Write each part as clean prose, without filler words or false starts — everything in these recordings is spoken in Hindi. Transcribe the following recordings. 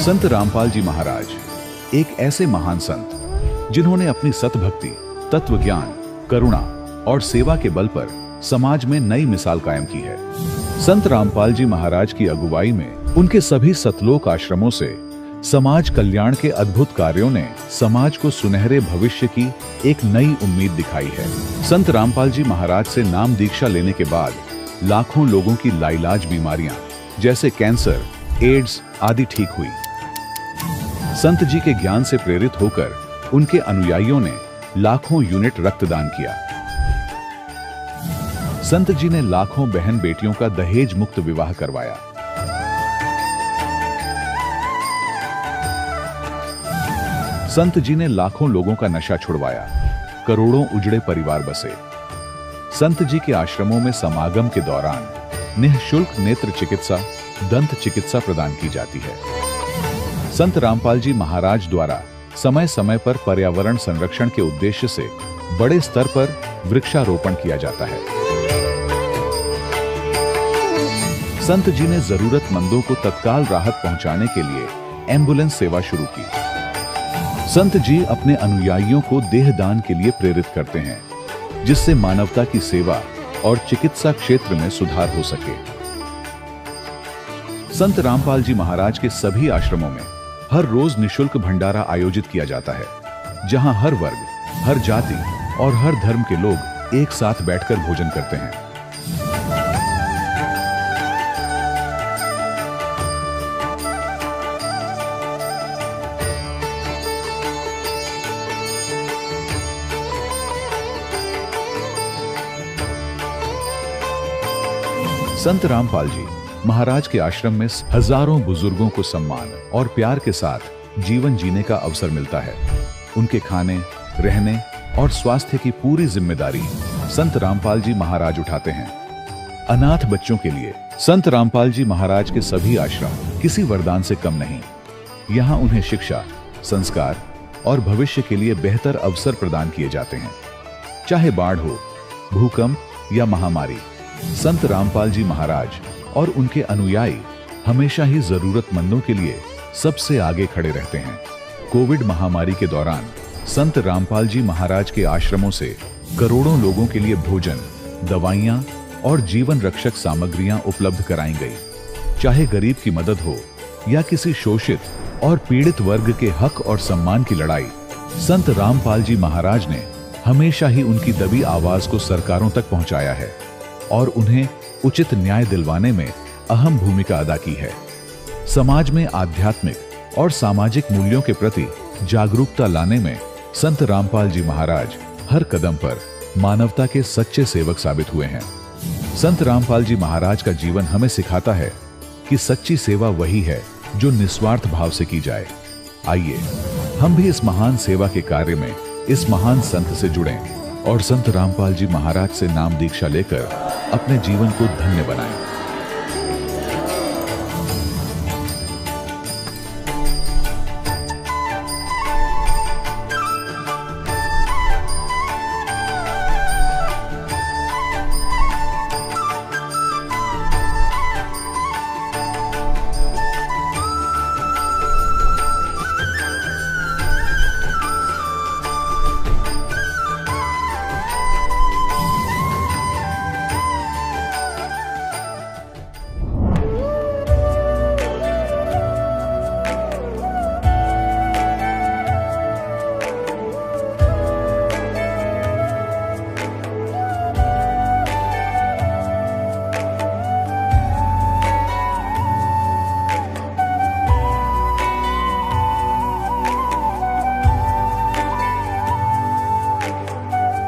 संत रामपाल जी महाराज एक ऐसे महान संत जिन्होंने अपनी सतभक्ति, तत्व ज्ञान, करुणा और सेवा के बल पर समाज में नई मिसाल कायम की है। संत रामपाल जी महाराज की अगुवाई में उनके सभी सतलोक आश्रमों से समाज कल्याण के अद्भुत कार्यों ने समाज को सुनहरे भविष्य की एक नई उम्मीद दिखाई है। संत रामपाल जी महाराज से नाम दीक्षा लेने के बाद लाखों लोगों की लाइलाज बीमारियां जैसे कैंसर, एड्स आदि ठीक हुई। संत जी के ज्ञान से प्रेरित होकर उनके अनुयायियों ने लाखों यूनिट रक्तदान किया। संत जी ने लाखों बहन बेटियों का दहेज मुक्त विवाह करवाया। संत जी ने लाखों लोगों का नशा छुड़वाया, करोड़ों उजड़े परिवार बसे। संत जी के आश्रमों में समागम के दौरान निःशुल्क नेत्र चिकित्सा, दंत चिकित्सा प्रदान की जाती है। संत रामपाल जी महाराज द्वारा समय समय पर पर्यावरण संरक्षण के उद्देश्य से बड़े स्तर पर वृक्षारोपण किया जाता है। संत जी ने जरूरतमंदों को तत्काल राहत पहुंचाने के लिए एम्बुलेंस सेवा शुरू की। संत जी अपने अनुयायियों को देहदान के लिए प्रेरित करते हैं, जिससे मानवता की सेवा और चिकित्सा क्षेत्र में सुधार हो सके। संत रामपाल जी महाराज के सभी आश्रमों में हर रोज निःशुल्क भंडारा आयोजित किया जाता है, जहां हर वर्ग, हर जाति और हर धर्म के लोग एक साथ बैठकर भोजन करते हैं। संत रामपाल जी महाराज के आश्रम में हजारों बुजुर्गों को सम्मान और प्यार के साथ जीवन जीने का अवसर मिलता है। उनके खाने, रहने और स्वास्थ्य की पूरी जिम्मेदारी संत रामपाल जी महाराज उठाते हैं। अनाथ बच्चों के लिए संत रामपाल जी महाराज के सभी आश्रम किसी वरदान से कम नहीं। यहाँ उन्हें शिक्षा, संस्कार और भविष्य के लिए बेहतर अवसर प्रदान किए जाते हैं। चाहे बाढ़ हो, भूकंप या महामारी, संत रामपाल जी महाराज और उनके अनुयायी हमेशा ही जरूरतमंदों के लिए सबसे आगे खड़े रहते हैं। कोविड महामारी के दौरान संत रामपाल जी महाराज के आश्रमों से करोड़ों लोगों के लिए भोजन, दवाइयां और जीवन रक्षक सामग्रियां उपलब्ध कराई गई। चाहे गरीब की मदद हो या किसी शोषित और पीड़ित वर्ग के हक और सम्मान की लड़ाई, संत रामपाल जी महाराज ने हमेशा ही उनकी दबी आवाज को सरकारों तक पहुंचाया है और उन्हें उचित न्याय दिलवाने में अहम भूमिका अदा की है। समाज में आध्यात्मिक और सामाजिक मूल्यों के प्रति जागरूकता लाने में संत रामपाल जी महाराज हर कदम पर मानवता के सच्चे सेवक साबित हुए हैं। संत रामपाल जी महाराज का जीवन हमें सिखाता है कि सच्ची सेवा वही है जो निस्वार्थ भाव से की जाए। आइए हम भी इस महान सेवा के कार्य में इस महान संत से जुड़ें और संत रामपाल जी महाराज से नाम दीक्षा लेकर अपने जीवन को धन्य बनाएं।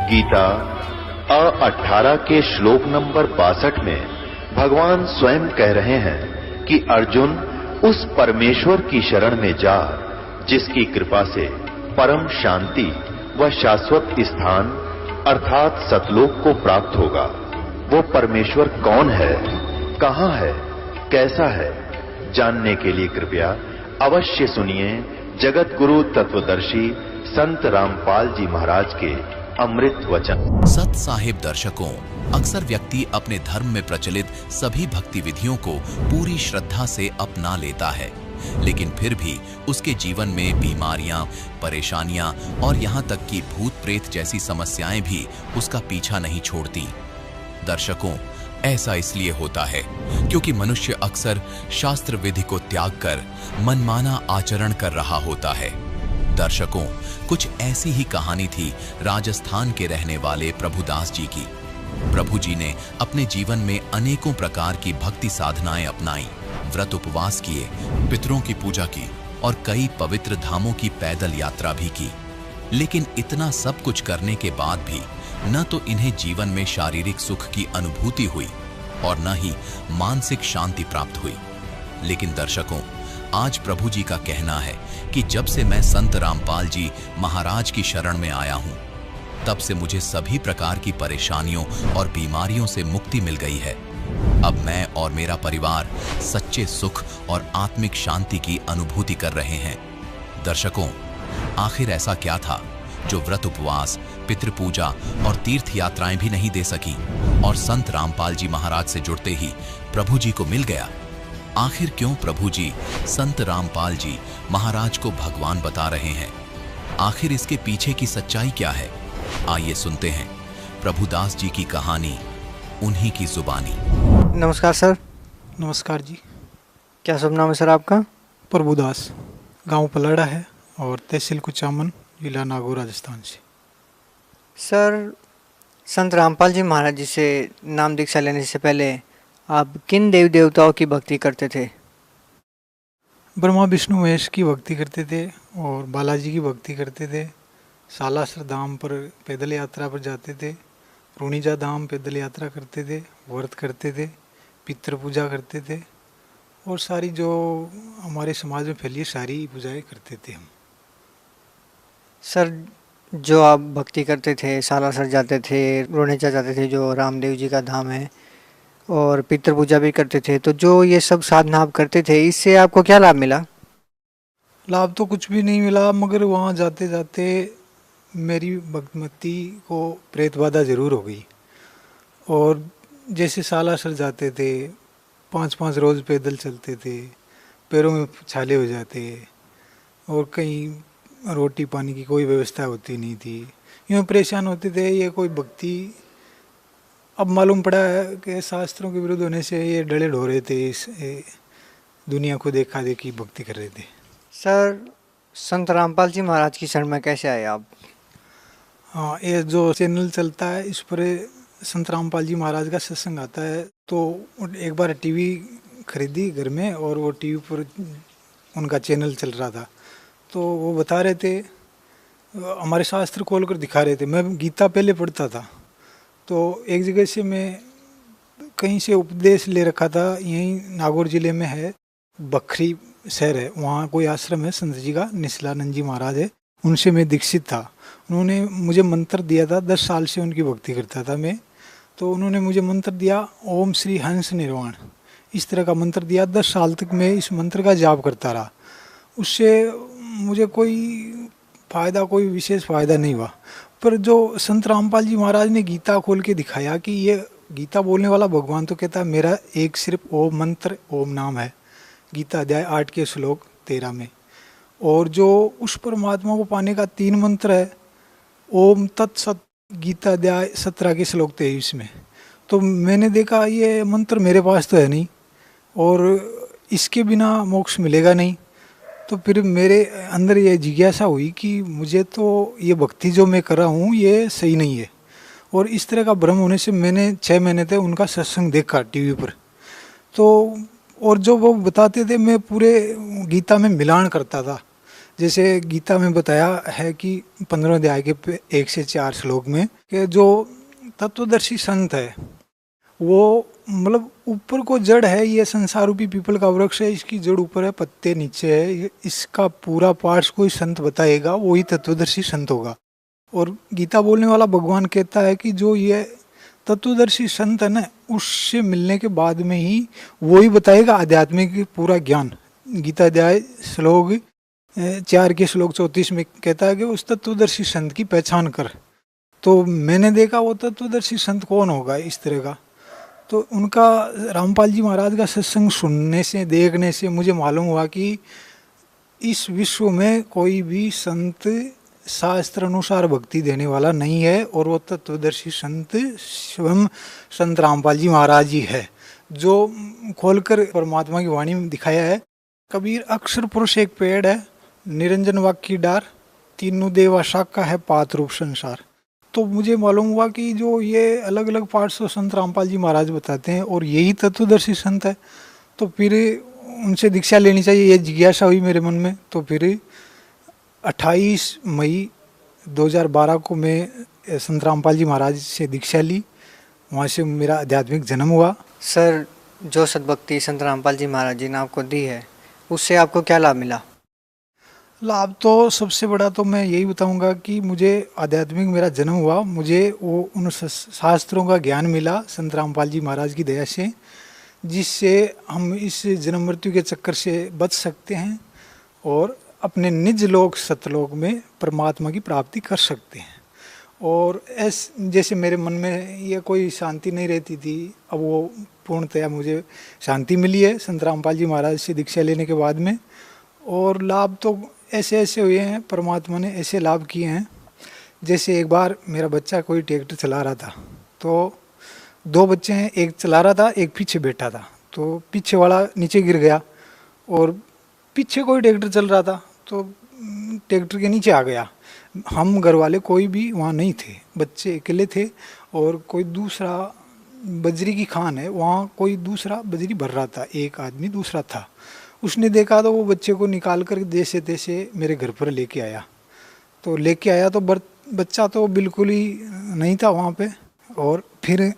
गीता अ18 के श्लोक नंबर 62 में भगवान स्वयं कह रहे हैं कि अर्जुन उस परमेश्वर की शरण में जा जिसकी कृपा से परम शांति व शाश्वत स्थान अर्थात सतलोक को प्राप्त होगा। वो परमेश्वर कौन है, कहां है, कैसा है, जानने के लिए कृपया अवश्य सुनिए जगत गुरु तत्वदर्शी संत रामपाल जी महाराज के अमृत वचन। सत साहिब दर्शकों, अक्सर व्यक्ति अपने धर्म में प्रचलित सभी भक्ति विधियों को पूरी श्रद्धा से अपना लेता है, लेकिन फिर भी उसके जीवन में बीमारियां, परेशानियां और यहां तक कि भूत प्रेत जैसी समस्याएं भी उसका पीछा नहीं छोड़ती। दर्शकों, ऐसा इसलिए होता है क्योंकि मनुष्य अक्सर शास्त्र विधि को त्याग कर मनमाना आचरण कर रहा होता है। दर्शकों, कुछ ऐसी ही कहानी थी राजस्थान के रहने वाले प्रभुदास जी की। प्रभु जी ने अपने जीवन में अनेकों प्रकार की भक्ति साधनाएं अपनाई, व्रत उपवास किए, पितरों की पूजा की और कई पवित्र धामों की पैदल यात्रा भी की। लेकिन इतना सब कुछ करने के बाद भी न तो इन्हें जीवन में शारीरिक सुख की अनुभूति हुई और न ही मानसिक शांति प्राप्त हुई। लेकिन दर्शकों, आज प्रभु जी का कहना है कि जब से मैं संत रामपाल जी महाराज की शरण में आया हूं, तब से मुझे सभी प्रकार की परेशानियों और बीमारियों से मुक्ति मिल गई है। अब मैं और मेरा परिवार सच्चे सुख और आत्मिक शांति की अनुभूति कर रहे हैं। दर्शकों, आखिर ऐसा क्या था जो व्रत उपवास, पितृपूजा और तीर्थ यात्राएं भी नहीं दे सकी और संत रामपाल जी महाराज से जुड़ते ही प्रभु जी को मिल गया? आखिर क्यों प्रभु जी संत रामपाल जी महाराज को भगवान बता रहे हैं? आखिर इसके पीछे की सच्चाई क्या है? आइए सुनते हैं प्रभुदास जी की कहानी, उन्हीं की जुबानी। नमस्कार सर। नमस्कार जी। क्या शुभ नाम है सर आपका? प्रभुदास, गांव पलाड़ा है और तहसील कुचामन, जिला नागौर, राजस्थान से। सर, संत रामपाल जी महाराज जी से नाम दीक्षा लेने से पहले आप किन देवी देवताओं की भक्ति करते थे? ब्रह्मा विष्णु महेश की भक्ति करते थे और बालाजी की भक्ति करते थे। सालासर धाम पर पैदल यात्रा पर जाते थे, रूणीजा धाम पैदल यात्रा करते थे, व्रत करते थे, पितृ पूजा करते थे और सारी जो हमारे समाज में फैली सारी पूजाएं करते थे हम। सर, जो आप भक्ति करते थे, सालासर जाते थे, रूणीजा जाते थे जो रामदेव जी का धाम है, और पितृ पूजा भी करते थे, तो जो ये सब साधना आप करते थे, इससे आपको क्या लाभ मिला? लाभ तो कुछ भी नहीं मिला, मगर वहाँ जाते जाते मेरी भक्तिमती को प्रेत बाधा जरूर हो गई। और जैसे सालासर जाते थे, 5-5 रोज पैदल चलते थे, पैरों में छाले हो जाते और कहीं रोटी पानी की कोई व्यवस्था होती नहीं थी, यूँ परेशान होते थे। ये कोई भक्ति, अब मालूम पड़ा है कि शास्त्रों के विरुद्ध होने से ये डले ढो रहे थे, इस दुनिया को देखा देखी भक्ति कर रहे थे। सर, संत रामपाल जी महाराज की शरण में कैसे आए आप? हाँ, ये जो चैनल चलता है इस पर संत रामपाल जी महाराज का सत्संग आता है, तो एक बार टीवी खरीदी घर में और वो टीवी पर उनका चैनल चल रहा था, तो वो बता रहे थे, हमारे शास्त्र खोल कर दिखा रहे थे। मैं गीता पहले पढ़ता था, तो एक जगह से मैं कहीं से उपदेश ले रखा था, यहीं नागौर जिले में है, बखरी शहर है, वहाँ कोई आश्रम है संत जी का, निशलानंद जी महाराज है, उनसे मैं दीक्षित था। उन्होंने मुझे मंत्र दिया था, 10 साल से उनकी भक्ति करता था मैं, तो उन्होंने मुझे मंत्र दिया, ओम श्री हंस निर्वाण, इस तरह का मंत्र दिया। 10 साल तक मैं इस मंत्र का जाप करता रहा। उससे मुझे कोई फ़ायदा, कोई विशेष फ़ायदा नहीं हुआ। पर जो संत रामपाल जी महाराज ने गीता खोल के दिखाया कि ये गीता बोलने वाला भगवान तो कहता है मेरा एक सिर्फ ओम मंत्र, ओम नाम है, गीता अध्याय 8 के श्लोक 13 में, और जो उस परमात्मा को पाने का 3 मंत्र है, ओम तत्सत, गीता अध्याय 17 के श्लोक 23 में। तो मैंने देखा ये मंत्र मेरे पास तो है नहीं और इसके बिना मोक्ष मिलेगा नहीं। तो फिर मेरे अंदर ये जिज्ञासा हुई कि मुझे तो ये भक्ति जो मैं कर रहा हूँ ये सही नहीं है। और इस तरह का भ्रम होने से मैंने 6 महीने तक उनका सत्संग देखा टीवी पर। तो और जो वो बताते थे मैं पूरे गीता में मिलान करता था। जैसे गीता में बताया है कि 15 अध्याय के 1 से 4 श्लोक में कि जो तत्वदर्शी संत है वो मतलब ऊपर को जड़ है, ये संसार रूपी पीपल का वृक्ष है, इसकी जड़ ऊपर है, पत्ते नीचे है, इसका पूरा पार्ट्स कोई संत बताएगा वही तत्वदर्शी संत होगा। और गीता बोलने वाला भगवान कहता है कि जो ये तत्वदर्शी संत है ना, उससे मिलने के बाद में ही वही बताएगा आध्यात्मिक पूरा ज्ञान। गीता अध्याय श्लोक 4 के श्लोक 34 में कहता है कि उस तत्वदर्शी संत की पहचान कर। तो मैंने देखा वो तत्वदर्शी संत कौन होगा इस तरह का। तो उनका रामपाल जी महाराज का सत्संग सुनने से देखने से मुझे मालूम हुआ कि इस विश्व में कोई भी संत शास्त्र अनुसार भक्ति देने वाला नहीं है, और वो तत्वदर्शी संत स्वयं संत रामपाल जी महाराज जी है, जो खोलकर परमात्मा की वाणी में दिखाया है। कबीर अक्षर पुरुष एक पेड़ है, निरंजन वाक्य की डार, तीनों देवा शाखा है, पात रूप संसार। तो मुझे मालूम हुआ कि जो ये अलग अलग पार्ट्स तो संत रामपाल जी महाराज बताते हैं और यही तत्वदर्शी संत है, तो फिर उनसे दीक्षा लेनी चाहिए, ये जिज्ञासा हुई मेरे मन में। तो फिर 28 मई 2012 को मैं संत रामपाल जी महाराज से दीक्षा ली, वहाँ से मेरा आध्यात्मिक जन्म हुआ। सर, जो सद्भक्ति संत रामपाल जी महाराज जी ने आपको दी है, उससे आपको क्या लाभ मिला? लाभ तो सबसे बड़ा तो मैं यही बताऊंगा कि मुझे आध्यात्मिक मेरा जन्म हुआ, मुझे वो उन शास्त्रों का ज्ञान मिला संत रामपाल जी महाराज की दया से, जिससे हम इस जन्म मृत्यु के चक्कर से बच सकते हैं और अपने निज लोक सतलोक में परमात्मा की प्राप्ति कर सकते हैं। और जैसे मेरे मन में ये कोई शांति नहीं रहती थी, अब वो पूर्णतया मुझे शांति मिली है संत रामपाल जी महाराज से दीक्षा लेने के बाद में। और लाभ तो ऐसे ऐसे हुए हैं, परमात्मा ने ऐसे लाभ किए हैं। जैसे एक बार मेरा बच्चा कोई ट्रैक्टर चला रहा था, तो 2 बच्चे हैं, एक चला रहा था एक पीछे बैठा था, तो पीछे वाला नीचे गिर गया और पीछे कोई ट्रैक्टर चल रहा था तो ट्रैक्टर के नीचे आ गया। हम घर वाले कोई भी वहाँ नहीं थे, बच्चे अकेले थे, और कोई दूसरा बजरी की खान है, वहाँ कोई दूसरा बजरी भर रहा था, एक आदमी दूसरा था। उसने देखा तो वो बच्चे को निकाल कर जैसे तैसे मेरे घर पर लेके आया। तो लेके आया तो बच्चा तो बिल्कुल ही नहीं था वहाँ पे, और फिर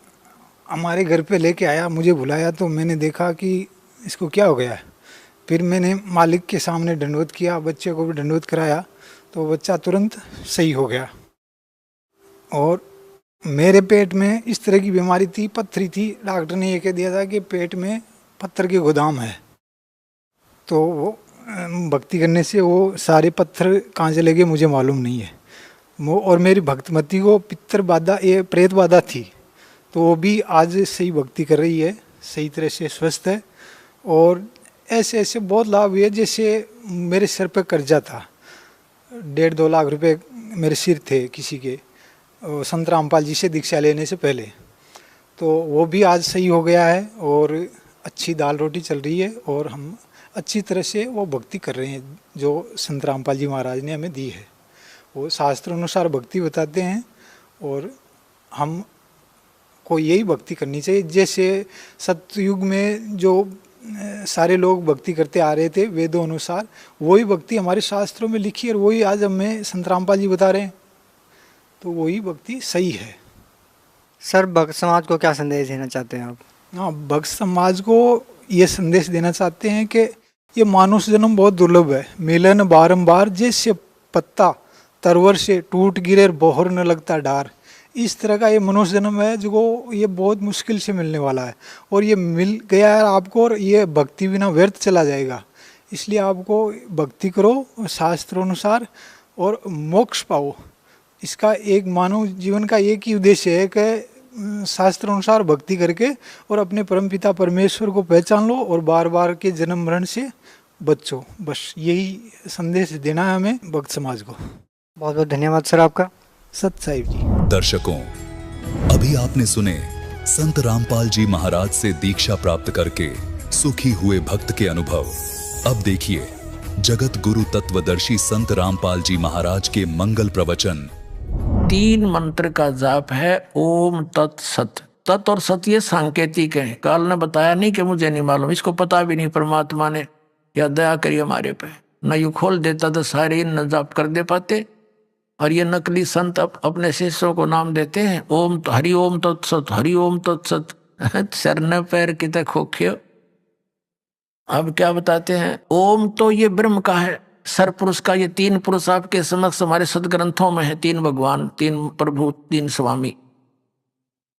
हमारे घर पे लेके आया, मुझे बुलाया, तो मैंने देखा कि इसको क्या हो गया है। फिर मैंने मालिक के सामने दंडवत किया, बच्चे को भी दंडवत कराया, तो बच्चा तुरंत सही हो गया। और मेरे पेट में इस तरह की बीमारी थी, पत्थरी थी, डॉक्टर ने ये कह दिया था कि पेट में पत्थर के गोदाम है। तो वो भक्ति करने से वो सारे पत्थर कहाँ चले गए मुझे मालूम नहीं है। और मेरी भक्तमती को पितर बाधा, ये प्रेत बाधा थी, तो वो भी आज सही भक्ति कर रही है, सही तरह से स्वस्थ है। और ऐसे ऐसे बहुत लाभ हुए। जैसे मेरे सिर पे कर्जा था, 1.5-2 लाख रुपए मेरे सिर थे किसी के, संत रामपाल जी से दीक्षा लेने से पहले, तो वो भी आज सही हो गया है और अच्छी दाल रोटी चल रही है, और हम अच्छी तरह से वो भक्ति कर रहे हैं जो संत रामपाल जी महाराज ने हमें दी है। वो शास्त्र अनुसार भक्ति बताते हैं और हम को यही भक्ति करनी चाहिए। जैसे सतयुग में जो सारे लोग भक्ति करते आ रहे थे वेदों अनुसार, वही भक्ति हमारे शास्त्रों में लिखी है और वही आज हमें संत रामपाल जी बता रहे हैं, तो वही भक्ति सही है। सर, भक्त समाज को क्या संदेश देना चाहते हैं आप? हाँ, भक्त समाज को ये संदेश देना चाहते हैं कि ये मानुष जन्म बहुत दुर्लभ है, मिलन बारंबार, जैसे पत्ता तरवर से टूट गिरे बोहर न लगता डार। इस तरह का ये मनुष्य जन्म है जो ये बहुत मुश्किल से मिलने वाला है, और ये मिल गया है आपको, और ये भक्ति बिना व्यर्थ चला जाएगा। इसलिए आपको भक्ति करो शास्त्र अनुसार और मोक्ष पाओ। इसका एक मानव जीवन का एक ही उद्देश्य है कि शास्त्र अनुसार भक्ति करके और अपने परमपिता परमेश्वर को पहचान लो और बार बार के जन्म मरण से बचो। बस यही संदेश देना है हमें भक्त समाज को। बहुत बहुत धन्यवाद सर आपका। सत साहिब जी। दर्शकों, अभी आपने सुने संत रामपाल जी महाराज से दीक्षा प्राप्त करके सुखी हुए भक्त के अनुभव। अब देखिए जगत गुरु तत्वदर्शी संत रामपाल जी महाराज के मंगल प्रवचन। 3 मंत्र का जाप है ओम तत्सत। तत् और सत ये सांकेतिक है। काल ने बताया नहीं कि मुझे नहीं मालूम, इसको पता भी नहीं। परमात्मा ने या दया करिए हमारे पे, न यू खोल देता तो सारे न जाप कर दे पाते। और ये नकली संत अपने शिष्यों को नाम देते हैं ओम हरि ओम तत्सत, हरि ओम तत्सत। सर न पैर कितने खोखे। अब क्या बताते हैं? ओम तो ये ब्रह्म का है, सर पुरुष का। ये 3 पुरुष आपके समक्ष हमारे सदग्रंथों में है, 3 भगवान, 3 प्रभु, 3 स्वामी।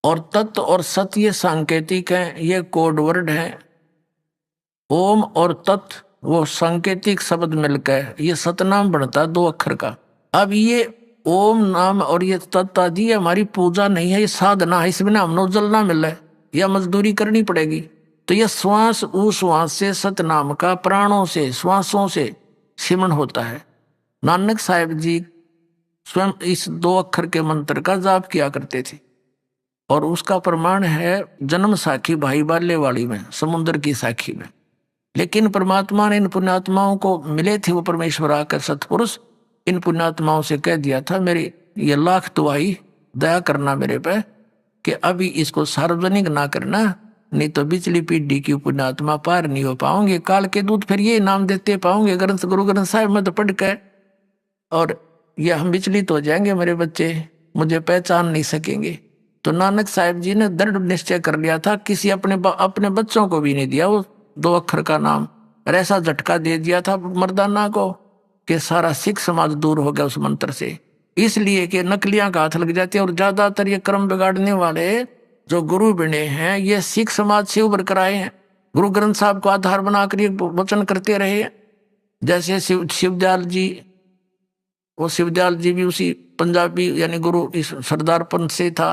और तत्व और सत ये सांकेतिक है, ये कोड वर्ड है। ओम और तत् वो सांकेतिक शब्द मिलकर ये सतनाम बनता 2 अक्षर का। अब ये ओम नाम और ये तत् आदि हमारी पूजा नहीं है, ये साधना है। इसमें हमनो जल ना मिले, या मजदूरी करनी पड़ेगी। तो यह श्वास उस श्वास से सतनाम का प्राणों से श्वासों से सिमरण होता है। नानक साहिब जी स्वयं इस 2 अक्षर के मंत्र का जाप किया करते थे और उसका प्रमाण है जन्म साखी भाई बाल्य वाली में, समुद्र की साखी में। लेकिन परमात्मा ने इन पुण्यात्माओं को मिले थे वो परमेश्वर आकर सतपुरुष, इन पुण्यात्माओं से कह दिया था मेरी ये लाख दुआई दया करना मेरे पे कि अभी इसको सार्वजनिक ना करना, नहीं तो बिचली पीढ़ी की पुण्यात्मा पार नहीं हो पाओगे। काल के दूत फिर ये नाम देते पाओगे ग्रंथ गुरु ग्रंथ साहिब में तो पढ़ के, और ये हम विचलित हो जाएंगे, मेरे बच्चे मुझे पहचान नहीं सकेंगे। तो नानक साहिब जी ने दृढ़ निश्चय कर लिया था, किसी अपने बच्चों को भी नहीं दिया वो 2 अक्षर का नाम। और ऐसा झटका दे दिया था मर्दाना को कि सारा सिख समाज दूर हो गया उस मंत्र से, इसलिए कि नकलियां का हाथ लग जाती है। और ज्यादातर ये क्रम बिगाड़ने वाले जो गुरु बने हैं ये सिख समाज से उभर कर आए हैं, गुरु ग्रंथ साहब को आधार बनाकर ये वचन करते रहे हैं। जैसे शिवदयाल जी, वो शिवदयाल जी भी उसी पंजाबी यानी गुरु इस सरदार पंथ से था।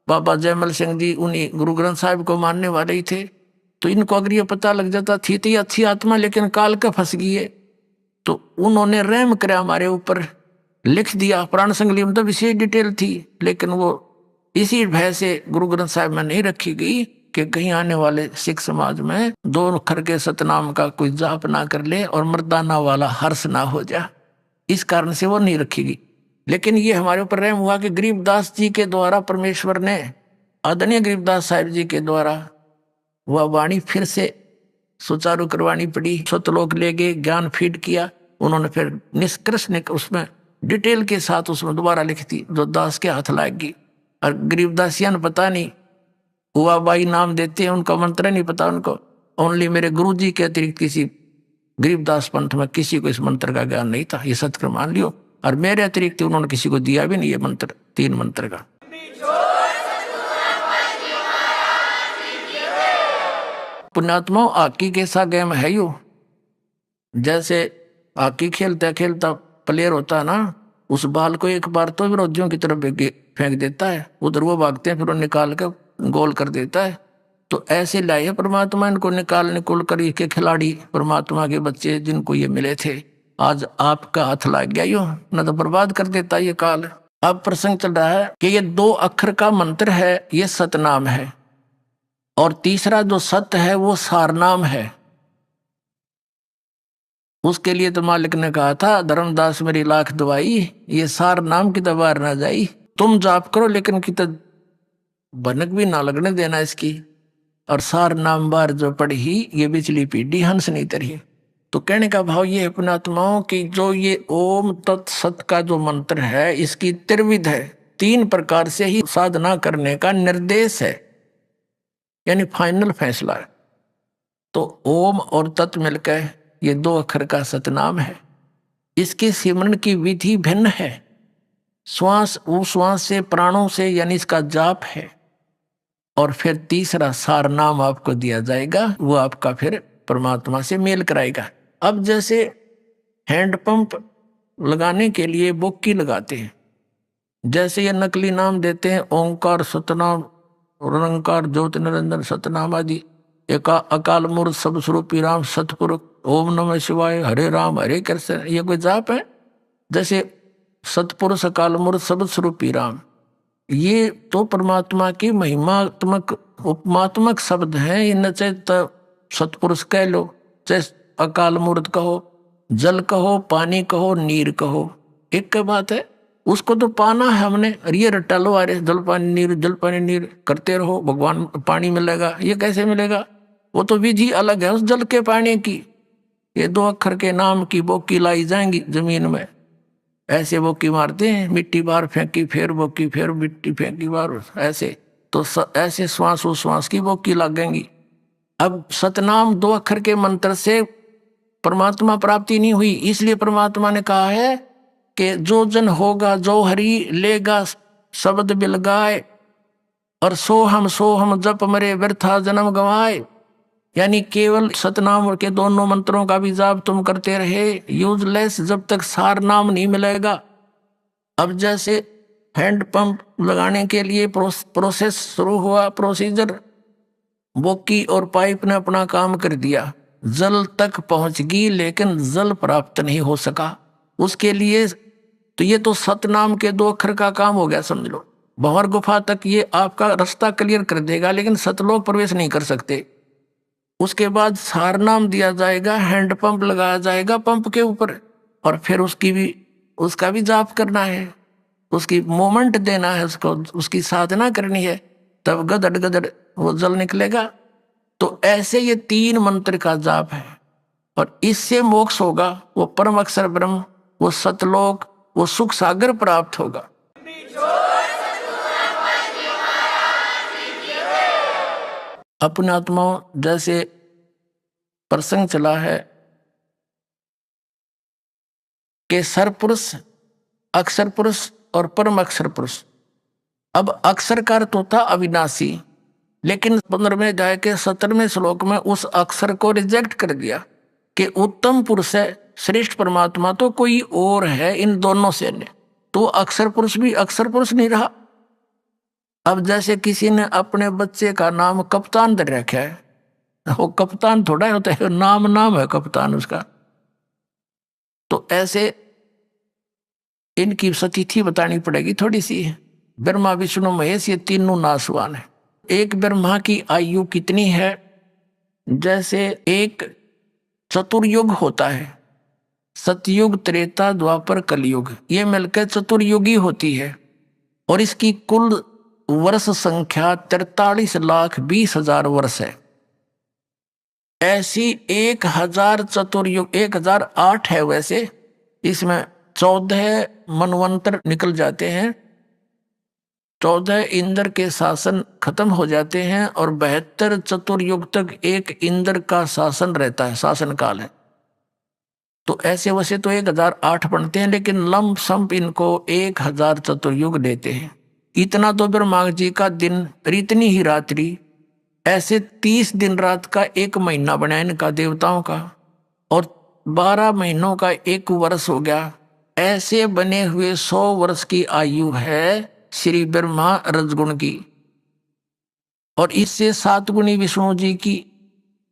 बाबा जयमल सिंह जी उन्हीं गुरु ग्रंथ साहिब को मानने वाले ही थे। तो इनको अगर ये पता लग जाता थी तो ये अच्छी आत्मा लेकिन काल का फंस गई है, तो उन्होंने रहम करे हमारे ऊपर, लिख दिया। प्राण संगली में तो विशेष डिटेल थी, लेकिन वो इसी भय से गुरु ग्रंथ साहिब में नहीं रखी गई कि कहीं आने वाले सिख समाज में 2 अक्षर के सतनाम का कोई जाप ना कर ले और मर्दाना वाला हर्ष ना हो जाए, इस कारण से वो नहीं रखी गई। लेकिन ये हमारे ऊपर रहम हुआ कि गरीबदास जी के द्वारा परमेश्वर ने, आदरणीय गरीबदास साहिब जी के द्वारा वह वाणी फिर से सुचारू करवानी पड़ी। सतलोक ले गए, ज्ञान फीड किया उन्होंने, फिर निष्कर्ष ने उसमें डिटेल के साथ उसमें दोबारा लिख दी जो दास के हाथ लाएगी। और गरीबदासियान पता नहीं हुआ बाई नाम देते हैं, उनका मंत्र नहीं पता उनको। ओनली मेरे गुरु जी के अतिरिक्त किसी गरीबदास पंथ में किसी को इस मंत्र का ज्ञान नहीं था, ये सत्य मान लियो। और मेरे अतिरिक्त उन्होंने किसी को दिया भी नहीं ये मंत्र, 3 मंत्र का। पुण्यात्मा हॉकी कैसा गेम है यो, जैसे हॉकी खेलता खेलता प्लेयर होता है ना, उस बाल को एक बार तो विरोधियों की तरफ फेंक देता है, उधर वो भागते हैं, फिर वो निकाल कर गोल कर देता है। तो ऐसे लाए परमात्मा इनको निकाल कर के खिलाड़ी परमात्मा के बच्चे जिनको ये मिले थे, आज आपका हाथ लग गया यो, न तो बर्बाद कर देता ये काल। अब प्रसंग चल रहा है कि ये 2 अक्षर का मंत्र है, ये सतनाम है, और तीसरा जो सत्य है वो सारनाम है। उसके लिए तो मालिक ने कहा था धर्मदास मेरी लाख दुआई, ये सार नाम की दबार ना जाई, तुम जाप करो लेकिन कित भनक भी ना लगने देना इसकी। और सार नाम बार जो पढ़ी ये बिचली पीढ़ी हंस नहीं तरी। तो कहने का भाव ये है पुण्यात्माओं की जो ये ओम तत्सत का जो मंत्र है इसकी त्रिविध है, 3 प्रकार से ही साधना करने का निर्देश है, यानी फाइनल फैसला है। तो ओम और तत् मिलकर ये 2 अक्षर का सतनाम है। इसके सिमरण की विधि भिन्न है, श्वास उश्वास से प्राणों से यानी इसका जाप है। और फिर तीसरा सार नाम आपको दिया जाएगा, वो आपका फिर परमात्मा से मेल कराएगा। अब जैसे हैंडपंप लगाने के लिए बोक्की लगाते हैं, जैसे ये नकली नाम देते हैं ओंकार सतनाम निरंकार ज्योति निरंजन सतनाम आदि, अकाल मूर्त सब स्वरूपी राम सतपुरुष ओम नमः शिवाय हरे राम हरे कृष्ण, ये कोई जाप है? जैसे सतपुरुष अकाल मूर्त सब स्वरूपी राम, ये तो परमात्मा की महिमात्मक उपमात्मक शब्द हैं। इन चाहे सतपुरुष कह लो, चाहे अकाल मूर्त कहो, जल कहो, पानी कहो, नीर कहो, एक क्या बात है। उसको तो पाना है हमने, और ये रट्टा लो अरे जल पानी नीर करते रहो, भगवान पानी मिलेगा, ये कैसे मिलेगा? वो तो विधि अलग है उस जल के पानी की। ये 2 अक्षर के नाम की बोकी लाई जाएंगी जमीन में, ऐसे बोकी मारते हैं, मिट्टी बाहर फेंकी फिर बोकी, फिर मिट्टी फेंकी बाहर, ऐसे तो ऐसे श्वास उश्वास की बोकी लगेंगी। अब सतनाम 2 अक्षर के मंत्र से परमात्मा प्राप्ति नहीं हुई, इसलिए परमात्मा ने कहा है कि जो जन होगा जो हरि लेगा शब्द बिलगाए, और सो हम जप मरे व्यर्था जन्म गवाए। यानी केवल सतनाम के दोनों मंत्रों का भी जाप तुम करते रहे, यूजलेस, जब तक सार नाम नहीं मिलेगा। अब जैसे हैंड पंप लगाने के लिए प्रोसेस शुरू हुआ, प्रोसीजर, बोकी और पाइप ने अपना काम कर दिया, जल तक पहुंच गई लेकिन जल प्राप्त नहीं हो सका। उसके लिए तो ये तो सतनाम के 2 अक्षर का काम हो गया समझ लो। भंवर गुफा तक ये आपका रास्ता क्लियर कर देगा, लेकिन सतलोक प्रवेश नहीं कर सकते। उसके बाद सारनाम दिया जाएगा, हैंडपंप लगाया जाएगा पंप के ऊपर, और फिर उसका भी जाप करना है, उसकी मोमेंट देना है, उसको उसकी साधना करनी है, तब गदड़ गदड़ वो जल निकलेगा। तो ऐसे ये 3 मंत्र का जाप है, और इससे मोक्ष होगा, वो परम अक्षर ब्रह्म, वो सतलोक, वो सुख सागर प्राप्त होगा। अपने आत्माओं, जैसे प्रसंग चला है कि सरपुरुष, अक्षर पुरुष और परम अक्षर पुरुष। अब अक्षर का अर्थ होता अविनाशी, लेकिन 15वें अध्याय के 17वें श्लोक में उस अक्षर को रिजेक्ट कर दिया कि उत्तम पुरुष है, श्रेष्ठ परमात्मा तो कोई और है इन दोनों से अन्य। तो अक्षर पुरुष भी अक्षर पुरुष नहीं रहा। अब जैसे किसी ने अपने बच्चे का नाम कप्तान दे रखा है, वो कप्तान थोड़ा होता है, नाम है कप्तान उसका। तो ऐसे इनकी सतिथि बतानी पड़ेगी थोड़ी सी। ब्रह्मा विष्णु महेश ये तीनों नासवान है। एक ब्रह्मा की आयु कितनी है? जैसे एक चतुर्युग होता है, सतयुग, त्रेता, द्वापर, कलयुग, ये मिलकर चतुर्युगी होती है, और इसकी कुल वर्ष संख्या 43,20,000 वर्ष है। ऐसी 1000 चतुर्युग, 1008 है वैसे, इसमें 14 मनवंतर निकल जाते हैं, 14 इंद्र के शासन खत्म हो जाते हैं, और 72 चतुर्युग तक एक इंद्र का शासन रहता है, शासन काल है। तो ऐसे वैसे तो 1008 बनते हैं, लेकिन लंब संप इनको 1000 चतुर्युग देते हैं। इतना तो ब्रह्मा जी का दिन, इतनी ही रात्रि, ऐसे 30 दिन रात का एक महीना बना इनका देवताओं का, और 12 महीनों का एक वर्ष हो गया। ऐसे बने हुए 100 वर्ष की आयु है श्री ब्रह्मा रजगुण की, और इससे 7 गुनी विष्णु जी की,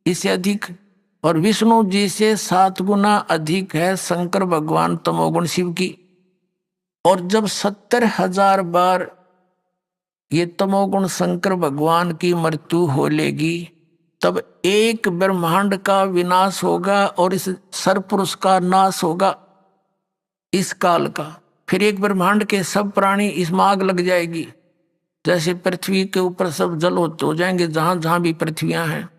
इससे अधिक, और विष्णु जी से 7 गुना अधिक है शंकर भगवान तमोगुण शिव की। और जब 70,000 बार ये तमोगुण शंकर भगवान की मृत्यु हो लेगी, तब एक ब्रह्मांड का विनाश होगा और इस सरपुरुष का नाश होगा इस काल का। फिर एक ब्रह्मांड के सब प्राणी इसमें आग लग जाएगी, जैसे पृथ्वी के ऊपर सब जल हो जाएंगे जहां जहां भी पृथ्वियां हैं,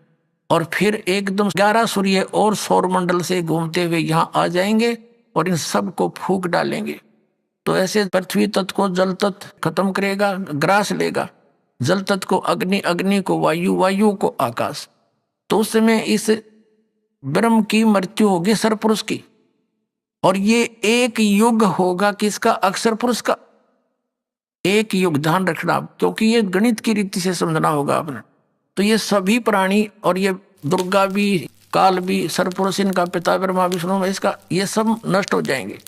और फिर एकदम 11 सूर्य और सौरमंडल से घूमते हुए यहां आ जाएंगे और इन सब को फूंक डालेंगे। तो ऐसे पृथ्वी तत्व को जल तत्व खत्म करेगा, ग्रास लेगा, जल तत्व को अग्नि, अग्नि को वायु, वायु को आकाश। तो उस समय इस ब्रह्म की मृत्यु होगी सरपुरुष की, और ये एक युग होगा किसका? अक्षर पुरुष का। एक युग, ध्यान रखना, क्योंकि ये गणित की रीति से समझना होगा आपने। तो ये सभी प्राणी, और ये दुर्गा भी, काल भी, सरपुरुष, इनका पिता ब्रह्मा विष्णु महेश का, ये सब नष्ट हो जाएंगे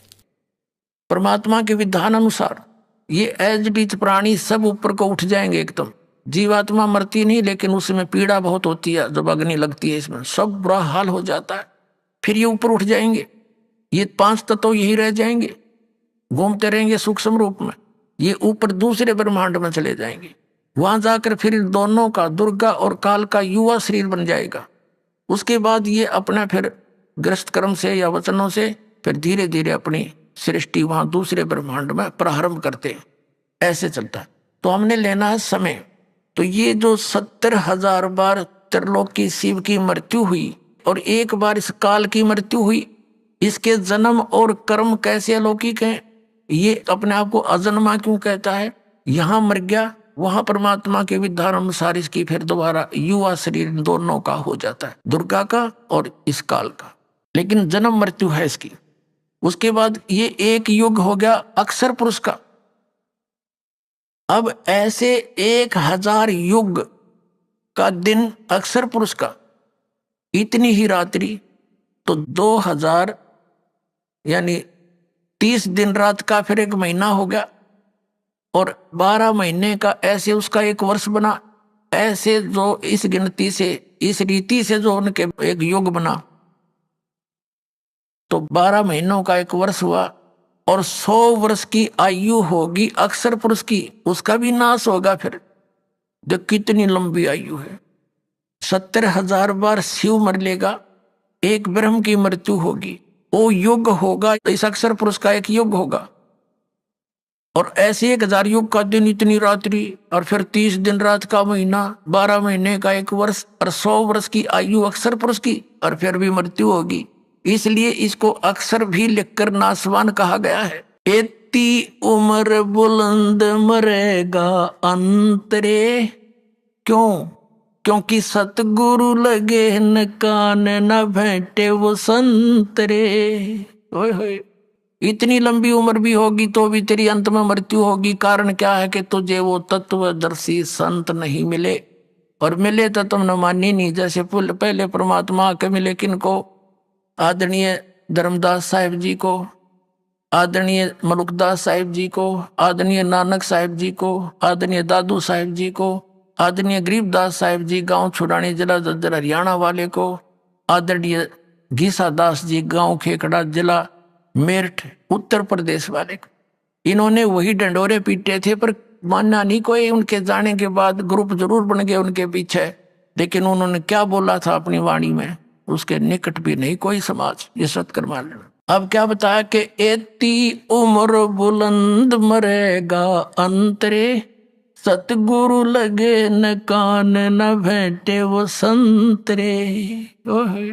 परमात्मा के विधान अनुसार। ये एज प्राणी सब ऊपर को उठ जाएंगे एकदम। जीवात्मा मरती नहीं, लेकिन उसमें पीड़ा बहुत होती है जब अग्नि लगती है, इसमें सब बुरा हाल हो जाता है। फिर ये ऊपर उठ जाएंगे, ये 5 तत्व यही रह जाएंगे, घूमते रहेंगे सूक्ष्म रूप में। ये ऊपर दूसरे ब्रह्मांड में चले जाएंगे, वहां जाकर फिर दोनों का, दुर्गा और काल का युवा शरीर बन जाएगा। उसके बाद ये अपना फिर ग्रस्त कर्म से या वचनों से फिर धीरे धीरे अपनी सृष्टि वहां दूसरे ब्रह्मांड में प्रारंभ करते हैं। ऐसे चलता है। तो हमने लेना है समय। तो ये जो 70,000 बार त्रिलोक की शिव की मृत्यु हुई और एक बार इस काल की मृत्यु हुई, इसके जन्म और कर्म कैसे अलौकिक हैं। ये अपने आप को अजन्मा क्यों कहता है? यहां मर गया, वहां परमात्मा के विधान अनुसार इसकी फिर दोबारा युवा शरीर दोनों का हो जाता है, दुर्गा का और इस काल का। लेकिन जन्म मृत्यु है इसकी। उसके बाद ये एक युग हो गया अक्षर पुरुष का। अब ऐसे 1000 युग का दिन अक्षर पुरुष का, इतनी ही रात्रि, तो 2000 यानी 30 दिन रात का फिर एक महीना हो गया, और 12 महीने का ऐसे उसका एक वर्ष बना। ऐसे जो इस गिनती से, इस रीति से जो उनके एक युग बना, तो 12 महीनों का एक वर्ष हुआ, और 100 वर्ष की आयु होगी अक्षर पुरुष की, उसका भी नाश होगा। फिर जो कितनी लंबी आयु है, 70,000 बार शिव मर लेगा, एक ब्रह्म की मृत्यु होगी, वो युग होगा, इस अक्षर पुरुष का एक युग होगा। और ऐसे 1000 युग का दिन, इतनी रात्रि, और फिर 30 दिन रात का महीना, 12 महीने का एक वर्ष, और 100 वर्ष की आयु अक्षर पुरुष की, और फिर भी मृत्यु होगी। इसलिए इसको अक्षर भी लिखकर नासवान कहा गया है। एती उम्र बुलंद मरेगा अंतरे, क्यों? क्योंकि सतगुरु लगे न कान न भेंटे वो संतरे। ओए होए, इतनी लंबी उम्र भी होगी तो भी तेरी अंत में मृत्यु होगी। कारण क्या है कि तुझे वो तत्वदर्शी संत नहीं मिले, और मिले तो तुमने मानी नहीं। जैसे पहले परमात्मा के मिले किनको? आदरणीय धर्मदास साहिब जी को, आदरणीय मलुकदास साहिब जी को, आदरणीय नानक साहिब जी को, आदरणीय दादू साहिब जी को, आदरणीय गरीबदास साहिब जी गांव छुड़ानी जिला जज्जर हरियाणा वाले को, आदरणीय घीसा दास जी गांव खेकड़ा जिला मेरठ उत्तर प्रदेश वाले को। इन्होंने वही डंडोरे पीटे थे, पर मानना नहीं कोई। उनके जाने के बाद ग्रुप जरूर बन गए उनके पीछे, लेकिन उन्होंने क्या बोला था अपनी वाणी में, उसके निकट भी नहीं कोई समाज। ये सत्कर मान लेना। अब क्या बताया कि एती उम्र बुलंद मरेगा अंतरे, सतगुरु लगे न कान न भेंटे वो संतरे। ओहे,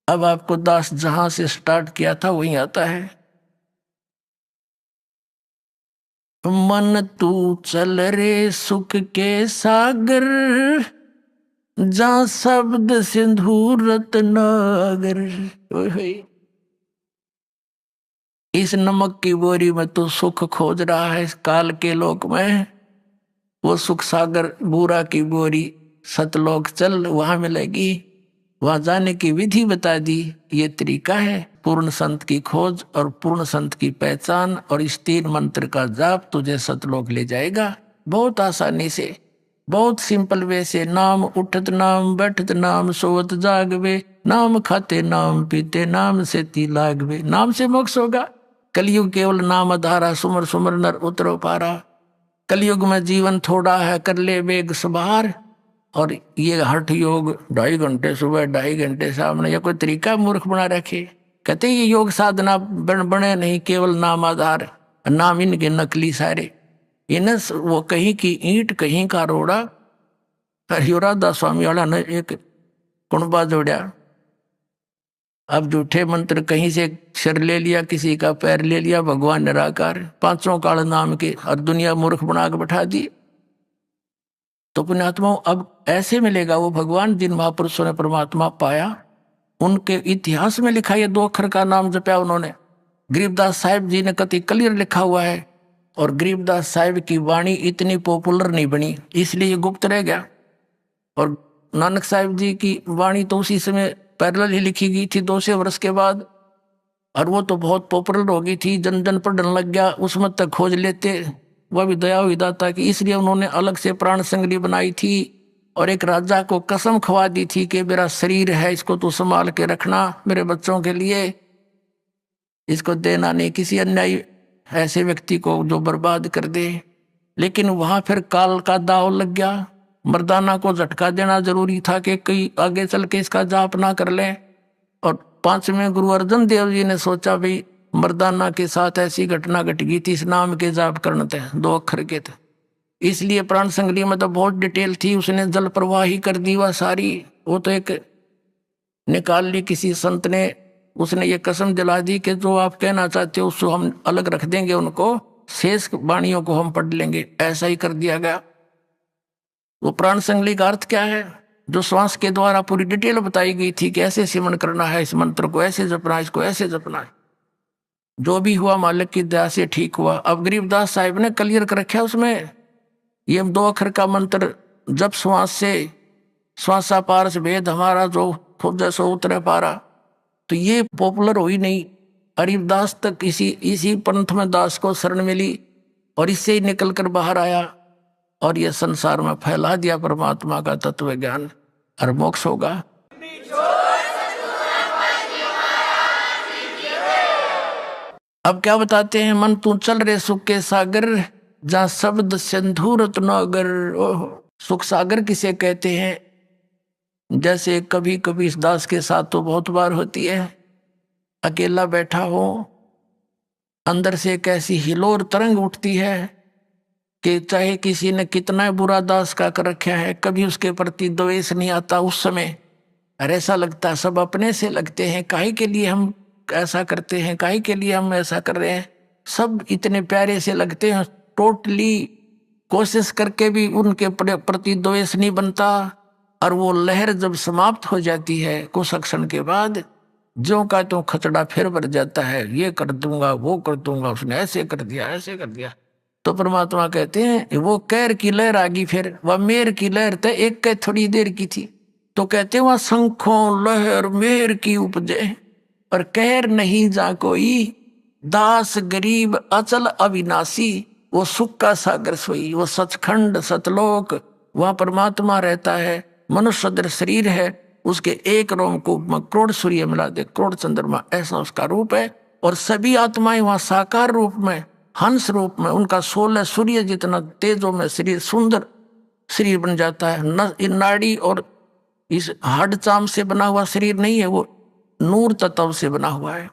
अब आपको दास जहां से स्टार्ट किया था वहीं आता है। मन तू चल रे सुख के सागर, जहां शब्द सिंधु रत्नागर। इस नमक की बोरी में तू सुख खोज रहा है, काल के लोक में वो सुख सागर बूरा की बोरी सतलोक चल, वहां मिलेगी। वहां जाने की विधि बता दी। ये तरीका है पूर्ण संत की खोज और पूर्ण संत की पहचान, और इस 3 मंत्र का जाप तुझे सतलोक ले जाएगा बहुत आसानी से, बहुत सिंपल वे से। नाम उठत नाम बैठत नाम सोवत जागवे, नाम खाते नाम पीते नाम से ती लागवे। नाम से मोक्ष होगा। कलयुग केवल नाम आधारा, सुमर सुमर नर उतरो पारा। कलयुग में जीवन थोड़ा है, कर ले वेग सुधार। और ये हठ योग 2.5 घंटे सुबह 2.5 घंटे सामने, या कोई तरीका मूर्ख बना रखे। कहते ये योग साधना बने नहीं, केवल नाम आधार। नाम इनके नकली सारे, इन वो कहीं की ईंट कहीं का रोड़ा। हरियोराधा स्वामी वाला ने एक कुणबा जोड़ा। अब झूठे मंत्र कहीं से सिर ले लिया, किसी का पैर ले लिया, भगवान निराकार 5 काल नाम के, और दुनिया मूर्ख बना के बैठा दी। तो पुण्यात्माओं, अब ऐसे मिलेगा वो भगवान जिन महापुरुषों ने परमात्मा पाया। उनके इतिहास में लिखा, ये 2 अक्षर का नाम जपया उन्होंने। गरीबदास साहिब जी ने कति क्लियर लिखा हुआ है, और गरीबदास साहिब की वाणी इतनी पॉपुलर नहीं बनी, इसलिए ये गुप्त रह गया। और नानक साहिब जी की वाणी तो उसी समय पैरेलल ही लिखी गई थी 200 वर्ष के बाद, और वो तो बहुत पॉपुलर हो गई थी, जन जन पढ़ने लग गया, उसमें तक खोज लेते। वह भी दया हुई दाता की, इसलिए उन्होंने अलग से प्राण संगली बनाई थी, और एक राजा को कसम खवा दी थी कि मेरा शरीर है, इसको तू संभाल के रखना मेरे बच्चों के लिए, इसको देना नहीं किसी अन्यायी ऐसे व्यक्ति को जो बर्बाद कर दे। लेकिन वहां फिर काल का दाव लग गया। मर्दाना को झटका देना जरूरी था कि कहीं आगे चल के इसका जाप ना कर ले। और 5वें गुरु अर्जन देव जी ने सोचा भाई मर्दाना के साथ ऐसी घटना घट गई थी, इस नाम के जाप करने थे, 2 अक्षर के थे। इसलिए प्राण संगली में तो बहुत डिटेल थी, उसने जल प्रवाही कर दी वह सारी। वो तो एक निकाल ली किसी संत ने, उसने ये कसम दिला दी कि जो आप कहना चाहते हो उसको हम अलग रख देंगे, उनको शेष वाणियों को हम पढ़ लेंगे। ऐसा ही कर दिया गया। वो प्राण संगली का अर्थ क्या है? जो श्वास के द्वारा पूरी डिटेल बताई गई थी कि ऐसे सिमरण करना है, इस मंत्र को ऐसे जपना है, इसको ऐसे जपना है। जो भी हुआ मालिक की दया से ठीक हुआ। अब गरीबदास साहिब ने क्लियर कर रखा उसमें, ये 2 अक्षर का मंत्र जब श्वास से, श्वासा पार से भेद हमारा जो खुद जैसो उतरे पारा। तो ये पॉपुलर हुई नहीं, गरीबदास तक इसी पंथ में दास को शरण मिली, और इससे ही निकल कर बाहर आया। और ये संसार में फैला दिया परमात्मा का तत्व ज्ञान, और मोक्ष होगा। अब क्या बताते हैं, मन तू चल रे सुख के सागर, जहाँ शब्द सिंधु रत्नागर। सुख सागर किसे कहते हैं? जैसे कभी कभी इस दास के साथ तो बहुत बार होती है, अकेला बैठा हो, अंदर से एक ऐसी हिलोर तरंग उठती है कि चाहे किसी ने कितना बुरा दास का कर रखा है, कभी उसके प्रति द्वेष नहीं आता उस समय। और ऐसा लगता है सब अपने से लगते हैं, काहे के लिए हम ऐसा करते हैं, काहे के लिए हम ऐसा कर रहे हैं। सब इतने प्यारे से लगते हैं, टोटली कोशिश करके भी उनके प्रति द्वेष नहीं बनता। और वो लहर जब समाप्त हो जाती है कुछ क्षण के बाद, जो का तो खचड़ा फिर भर जाता है, ये कर दूंगा वो कर दूंगा, उसने ऐसे कर दिया ऐसे कर दिया। तो परमात्मा कहते हैं वो कैर की लहर आ गई, फिर वह मेर की लहर तो एक के थोड़ी देर की थी। तो कहते हैं वह शंखों लहर मेर की उपजे, और कहर नहीं जा कोई, दास गरीब अचल अविनाशी। वो सुख का सागर सोई, वो सचखंड सतलोक, वहाँ परमात्मा रहता है। मनुष्य सदृश शरीर है, उसके एक रोमकूप में करोड़ सूर्य मिला दे, करोड़ चंद्रमा, ऐसा उसका रूप है। और सभी आत्माएं वहाँ साकार रूप में, हंस रूप में, उनका 16 सूर्य जितना तेजों में शरीर, सुंदर शरीर बन जाता है। नाड़ी और इस हड्ड चाम से बना हुआ शरीर नहीं है, वो नूर तत्व से बना हुआ है।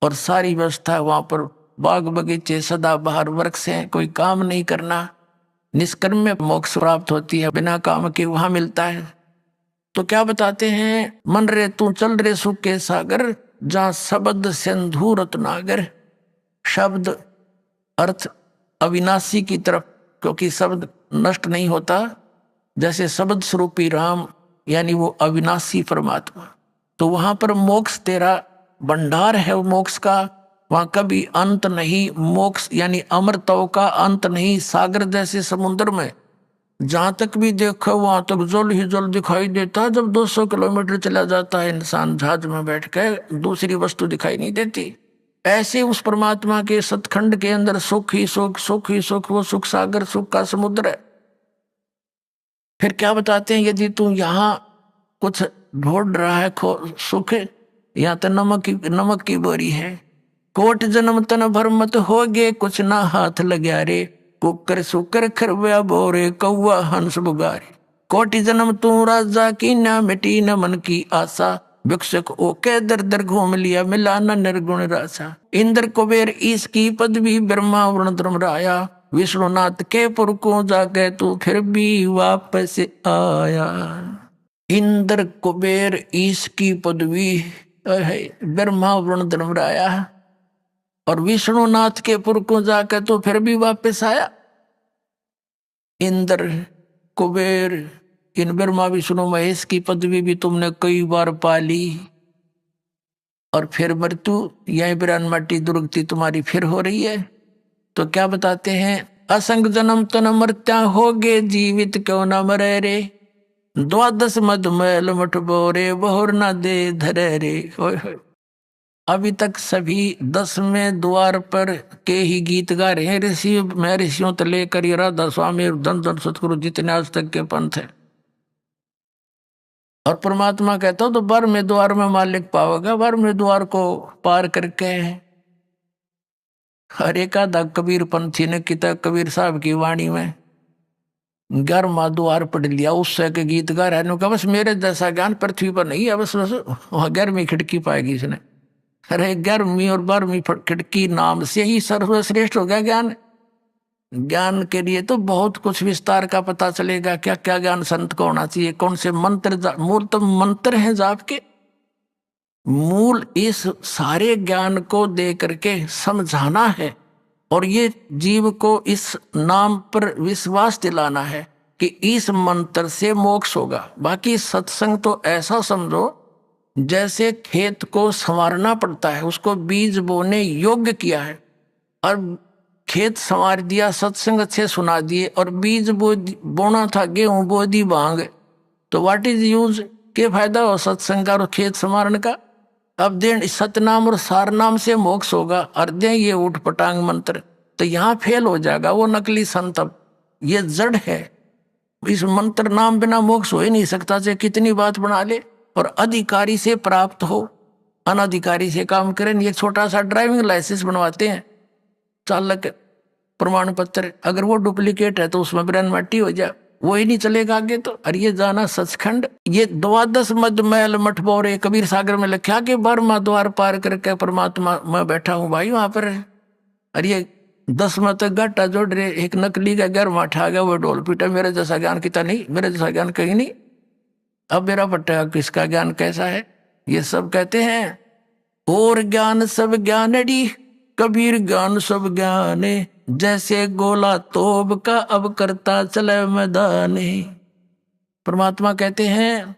और सारी व्यवस्था वहाँ पर, बाग बगीचे सदा बाहर, वृक्ष हैं, कोई काम नहीं करना, निष्कर्म में मोक्ष प्राप्त होती है, बिना काम के वहां मिलता है। तो क्या बताते हैं, मन रे तू चल रे सुख के सागर, जहाँ शब्द सिंधु रत्नागर। शब्द अर्थ अविनाशी की तरफ, क्योंकि शब्द नष्ट नहीं होता, जैसे शब्द स्वरूपी राम यानी वो अविनाशी परमात्मा। तो वहां पर मोक्ष तेरा भंडार है, वो मोक्ष का, वहां कभी अंत नहीं। मोक्ष यानी अमरत्व का अंत नहीं। सागर जैसे समुद्र में जहां तक भी देखो वहां तक जल ही जल दिखाई देता। जब 200 किलोमीटर चला जाता है इंसान जहाज में बैठ के, दूसरी वस्तु दिखाई नहीं देती। ऐसे उस परमात्मा के सतखंड के अंदर सुख ही सुख, सुख ही सुख, वो सुख सागर, सुख का समुद्र है। फिर क्या बताते हैं, यदि तू यहाँ कुछ ढूंढ रहा है सुख, यहाँ तो नमक की बोरी है। कोट जन्म तन भर मत होगे, कुछ ना हाथ लग्या रे, कुकर सुकर खरव्या बोरे, कौआ हंस बुगारे। कोटि जन्म तू राजा की, ना मिटी न मन की आशा, भिक्षुक ओके दर दर घूम लिया, मिला न निर्गुण रासा। इंद्र कुबेर ईश की पदवी, ब्रह्मा वरुण धर्मराया, विष्णुनाथ के पुर को जाके तू फिर भी वापस आया। इंद्र कुबेर ईश की पदवी, ब्रह्मा वरुण धर्मराया और विष्णुनाथ के पुर को जाकर तो फिर भी वापस आया। इंद्र कुबेर, इन ब्रह्मा विष्णु महेश की पदवी भी तुमने कई बार पाली, और फिर मृत्यु यही बिरान माटी दुर्गति तुम्हारी फिर हो रही है। तो क्या बताते हैं, असंग जन्म तन मृत्या होगे, जीवित क्यों न मरे रे, द्वादश मधुमैल मठ बोरे, बहुर न दे धरे रे। अभी तक सभी 10वें द्वार पर के ही गीत गा रहे हैं ऋषि, मैं ऋषियों तो लेकर ये राधा स्वामी धन धन सतगुरु जितने आज तक के पंथ है। और परमात्मा कहता हो तो 12वें द्वार में मालिक पाओगा। 12वें द्वार को पार करके हर एक आधा कबीर पंथी ने किता कबीर साहब की वाणी में 11वां द्वार पढ़ लिया, उससे के गीत गा रहे हैं। बस मेरे जैसा ज्ञान पृथ्वी पर नहीं है, बस 11वीं खिड़की पाएगी इसने। अरे 11वीं और 12वीं खिड़की नाम से ही सर्वश्रेष्ठ हो गया ज्ञान। ज्ञान के लिए तो बहुत कुछ विस्तार का पता चलेगा, क्या क्या ज्ञान संत को होना चाहिए, कौन से मंत्र, मूल तो मंत्र हैं जाप के। मूल इस सारे ज्ञान को दे करके समझाना है, और ये जीव को इस नाम पर विश्वास दिलाना है कि इस मंत्र से मोक्ष होगा। बाकी सत्संग तो ऐसा समझो जैसे खेत को संवारना पड़ता है, उसको बीज बोने योग्य किया है और खेत संवार दिया, सत्संग अच्छे सुना दिए, और बीज बोना था गेहूं बो दी भांग, तो व्हाट इज यूज, के फायदा हो सत्संग का और खेत संवारन का। अब देन सतनाम और सारनाम से मोक्ष होगा, और दे ये उठ पटांग मंत्र, तो यहाँ फेल हो जाएगा वो नकली संत। अब ये जड़ है। इस मंत्र नाम बिना मोक्ष हो ही नहीं सकता, चाहे कितनी बात बना ले। और अधिकारी से प्राप्त हो, अनाधिकारी से काम करें। ये छोटा सा ड्राइविंग लाइसेंस बनवाते हैं, चालक प्रमाण पत्र, अगर वो डुप्लीकेट है तो उसमें ब्रेन मट्टी हो जाए, वो ही नहीं चलेगा आगे तो। और ये जाना सचखंड, ये 12 मद मैल मठ बोरे कबीर सागर में लिखा कि 12वां द्वार पार करके परमात्मा मैं बैठा हूँ भाई वहां पर। और ये 10 में तक घाटा जोड़ रहे, एक नकली का 11वां ठा गया, वो ढोल पीटा, मेरे जैसा ज्ञान किता नहीं, मेरे जैसा ज्ञान कहीं नहीं। अब मेरा पट्टा किसका ज्ञान कैसा है? ये सब कहते हैं और ज्ञान सब ज्ञानड़ी, कबीर ज्ञान सब ज्ञाने, जैसे गोला तोब का अब करता चले मैदाने। परमात्मा कहते हैं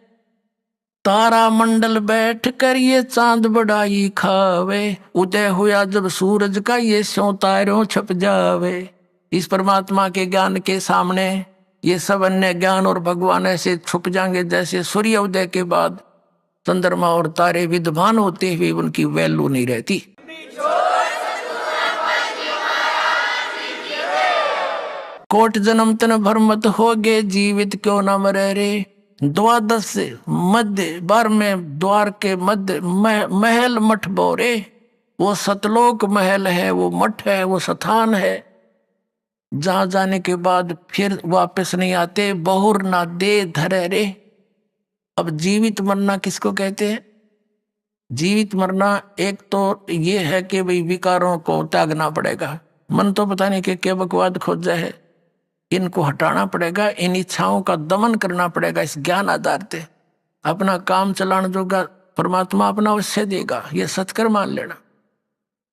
तारा मंडल बैठ कर ये चांद बड़ाई खावे, उदय हुआ जब सूरज का ये स्यों तारों छप जावे। इस परमात्मा के ज्ञान के सामने ये सब अन्य ज्ञान और भगवान ऐसे छुप जाएंगे जैसे सूर्य उदय के बाद चंद्रमा और तारे विद्वान होते हुए उनकी वैल्यू नहीं रहती। कोट जन्म तन भरमत हो गए, जीवित क्यों न मरे रे। 12 मध्य 12वें द्वार के मध्य महल मठ बोरे, वो सतलोक महल है, वो मठ है, वो स्थान है जहां जाने के बाद फिर वापस नहीं आते। बहुर ना दे धरे रे। अब जीवित मरना किसको कहते हैं? जीवित मरना एक तो ये है कि भाई विकारों को त्यागना पड़ेगा। मन तो पता नहीं कि क्या बकवाद खोजा है, इनको हटाना पड़ेगा, इन इच्छाओं का दमन करना पड़ेगा। इस ज्ञान आधार से अपना काम चलाने जोगा परमात्मा अपना अवश्य देगा, ये सत्कर मान लेना।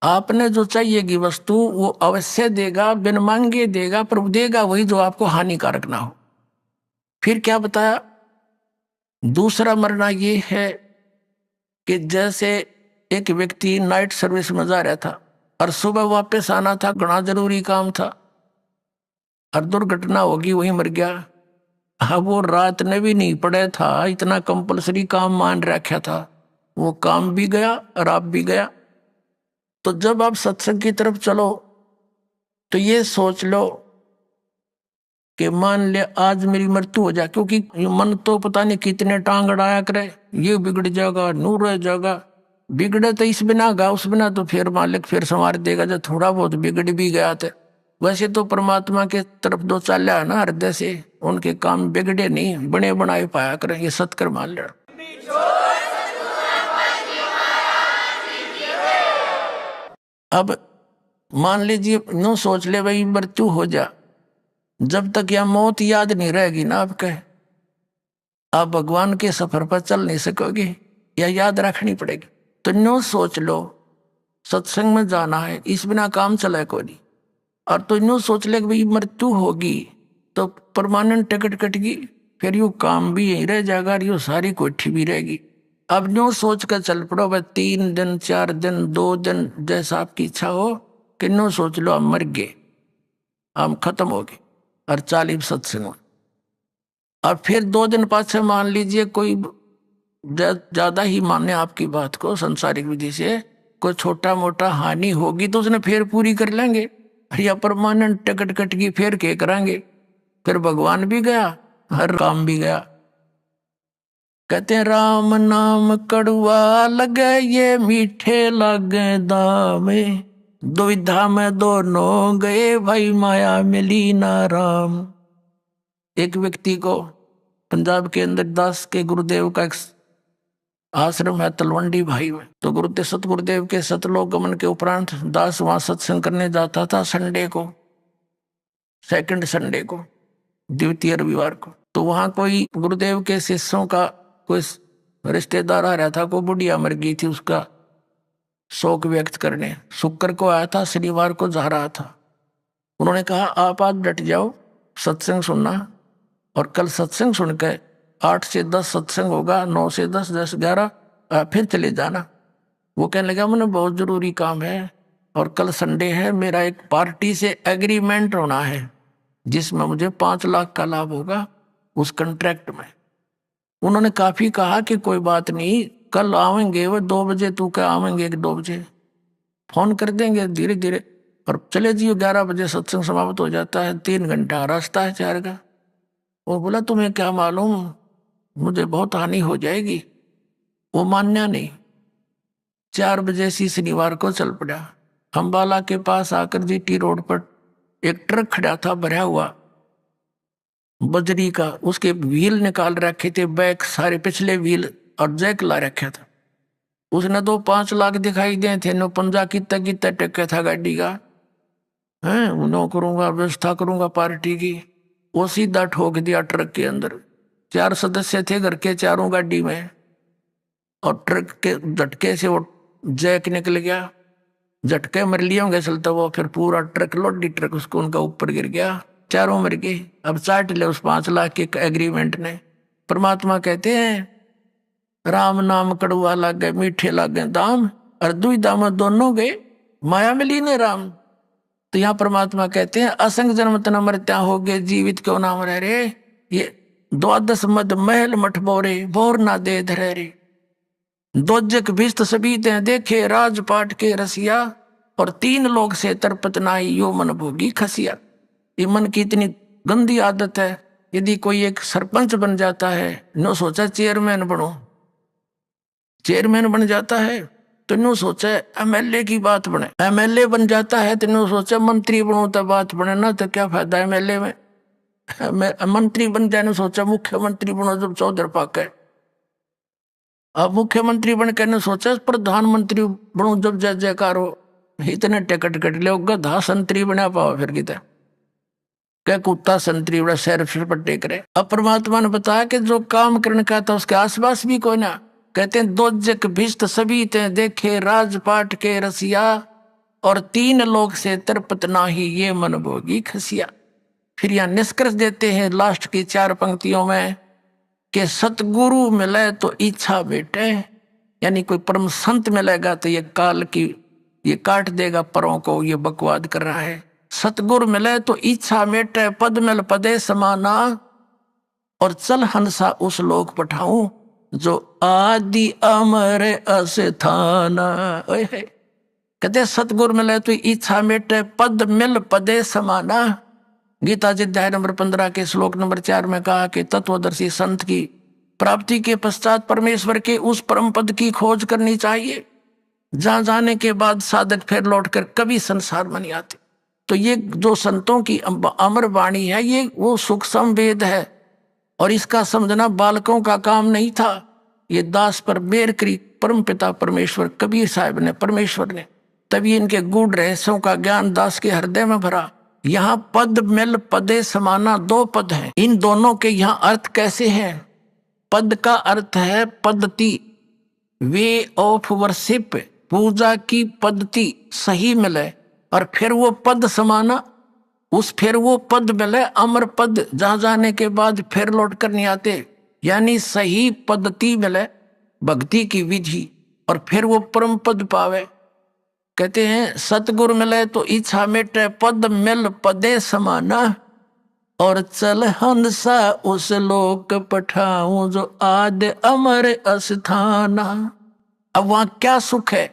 आपने जो चाहिएगी वस्तु वो अवश्य देगा, बिन मांगे देगा, पर देगा वही जो आपको हानिकारक ना हो। फिर क्या बताया? दूसरा मरना ये है कि जैसे एक व्यक्ति नाइट सर्विस में जा रहा था और सुबह वापस आना था, घना जरूरी काम था, और दुर्घटना होगी, वही मर गया। अब वो रात ने भी नहीं पड़े था, इतना कंपलसरी काम मान रखा था, वो काम भी गया और आप भी गया। तो जब आप सत्संग की तरफ चलो तो ये सोच लो कि मान ले आज मेरी मृत्यु हो जाए, क्योंकि मन तो पता नहीं कितने टांग अड़ाया करे, ये बिगड़ जाएगा, नूर रह जाएगा। बिगड़े तो इस बिना गा, उस बिना तो फिर मालिक फिर संवार देगा। जब थोड़ा बहुत बिगड़ भी गया था, वैसे तो परमात्मा के तरफ दो चाल्या है ना हृदय से, उनके काम बिगड़े नहीं, बने बनाए पाया करें, ये सत्कर मान लेना। अब मान लीजिए नो सोच ले भाई मृत्यु हो जा, जब तक यह मौत याद नहीं रहेगी ना आपके, आप भगवान के सफर पर चल नहीं सकोगे, या याद रखनी पड़ेगी। तो नो सोच लो सत्संग में जाना है, इस बिना काम चले को नहीं। और तो नो सोच ले कि भाई मृत्यु होगी तो परमानेंट टिकट कटेगी, फिर यू काम भी यहीं रह जाएगा और यू सारी कोठी भी रहेगी। अब नो सोच कर चल पड़ो, भाई 3 दिन 4 दिन 2 दिन जैसा आपकी इच्छा हो, कि नो सोच लो हम मर गए, हम खत्म हो गए और 40 सत्संग में। और फिर 2 दिन पाछे मान लीजिए कोई ज्यादा ही माने आपकी बात को संसारिक विधि से, कोई छोटा मोटा हानि होगी तो उसने फिर पूरी कर लेंगे, या परमानेंट टिकट कटगी फिर के करांगे, फिर भगवान भी गया, हर काम भी गया। कहते हैं राम नाम कड़वा लगे, ये मीठे लगे दामे, दुविधा में दोनों गए, भाई माया मिली ना राम। एक व्यक्ति को पंजाब के अंदर दास के गुरुदेव का एक आश्रम है तलवंडी भाई में, तो गुरुदेव सतगुरुदेव के सतलोक गमन के उपरांत दास वहां सत्संग करने जाता था संडे को, सेकंड संडे को, द्वितीय रविवार को। तो वहां कोई गुरुदेव के शिष्यों का कोई रिश्तेदार आ रहा था, कोई बुढ़िया मर गई थी, उसका शोक व्यक्त करने शुक्र को आया था, शनिवार को जा रहा था। उन्होंने कहा आप आज डट जाओ सत्संग सुनना, और कल सत्संग सुन के 8 से 10 सत्संग होगा, 9 से 10, 10 11 फिर चले जाना। वो कहने लगा मुझे बहुत जरूरी काम है और कल संडे है, मेरा एक पार्टी से एग्रीमेंट होना है जिसमें मुझे 5 लाख का लाभ होगा उस कंट्रैक्ट में। उन्होंने काफी कहा कि कोई बात नहीं, कल आवेंगे वो 2 बजे, तू क्या आवेंगे 1-2 बजे, फोन कर देंगे धीरे धीरे। और चले जियो 11 बजे सत्संग समाप्त हो जाता है, 3 घंटा रास्ता है 4 का। वो बोला तुम्हें क्या मालूम, मुझे बहुत हानि हो जाएगी। वो मान्या नहीं, 4 बजे सी शनिवार को चल पड़ा। अम्बाला के पास आकर जीटी रोड पर एक ट्रक खड़ा था भरा हुआ बजरी का, उसके व्हील निकाल रखे थे, बैक सारे पिछले व्हील और जैक ला रखा था। उसने तो 5 लाख दिखाई दिए थे, नो पंजा कितना कितना टक्का था गाड़ी का, है नो करूंगा व्यवस्था करूंगा पार्टी की। वो सीधा ठोक दिया ट्रक के अंदर। 4 सदस्य थे घर के, चारों गाड़ी में, और ट्रक के झटके से वो जैक निकल गया। झटके मर लिए होंगे चलता वो, फिर पूरा ट्रक लोडी ट्रक उसको उनका ऊपर गिर गया, चारों मर गए। अब चाट ले उस 5 लाख के एग्रीमेंट ने। परमात्मा कहते हैं राम नाम कड़वा लागे मीठे लागे दाम, और दुई दाम दोनों गए, माया मिली ने राम। तो यहाँ परमात्मा कहते हैं असंग जन्म तना मरत्या हो गए, जीवित क्यों नाम रह रे। ये 12 मद महल मठ बोरे, बोर ना दे धरे रे। दोजक भिस्त सबीते देखे राजपाट के रसिया, और 3 लोग से तरपत नाई यो मन भोगी खसिया। ये मन की इतनी गंदी आदत है। यदि कोई एक सरपंच बन जाता है, नो सोचा चेयरमैन बनो, चेयरमैन बन जाता है तो नो सोचा एमएलए की बात बने, एमएलए बन जाता है तो नो सोचा मंत्री बनो तो बात बने ना, तो क्या फायदा एमएलए में। मंत्री बन जाने सोचा मुख्यमंत्री बनो जब चौधर पाके। अब मुख्यमंत्री बन के ने सोचा प्रधानमंत्री बनो जब जय जयकार हो। इतने टिकट कट ले गधा संतरी बना पाओ फिर कितने क्या कुत्ता संतरी बड़ा सैर सिर पर टेक रहे। अब परमात्मा ने बताया कि जो काम करने का था उसके आसपास भी कोई ना। कहते हैं दोजक भिस्त सभी ते देखे राजपाट के रसिया, और 3 लोग से तरपत नाही ये मन भोगी खसिया। फिर यहाँ निष्कर्ष देते हैं लास्ट की 4 पंक्तियों में कि सतगुरु मिले तो इच्छा बेटे, यानी कोई परम संत मिलेगा तो ये काल की ये काट देगा परों को, ये बकवाद कर रहा है। सतगुरु मिले तो इच्छा मेटे, पद मिल पदे समाना, और चल हंसा उस लोक पठाऊं जो आदि अमर अस्थाना। कहते सतगुरु मिले तो इच्छा मेटे, पद मिल पदे समाना। गीता जी अध्याय नंबर 15 के श्लोक नंबर 4 में कहा कि तत्वदर्शी संत की प्राप्ति के पश्चात परमेश्वर के उस परम पद की खोज करनी चाहिए, जहां जाने के बाद साधक फिर लौटकर कभी संसार में नहीं आते। तो ये जो संतों की अमर वाणी है, ये वो सूक्ष्म वेद है, और इसका समझना बालकों का काम नहीं था। ये दास पर मेर करी परम पिता परमेश्वर कबीर साहब ने, परमेश्वर ने, तभी इनके गूढ़ रहस्यों का ज्ञान दास के हृदय में भरा। यहाँ पद मिल पदे समाना 2 पद हैं। इन दोनों के यहाँ अर्थ कैसे हैं? पद का अर्थ है पद्धति, वे ऑफ वर्शिप, पूजा की पद्धति सही मिले, और फिर वो पद समाना, फिर वो पद मिले अमर पद, जहां जाने के बाद फिर लौट कर नहीं आते, यानी सही पद्धति मिले भक्ति की विधि, और फिर वो परम पद पावे। कहते हैं सतगुरु मिले तो इच्छा मेटे, पद मिल पदे समाना, और चल हंसा उस लोक पठाऊं जो आद अमर अस्थाना। अब वहां क्या सुख है?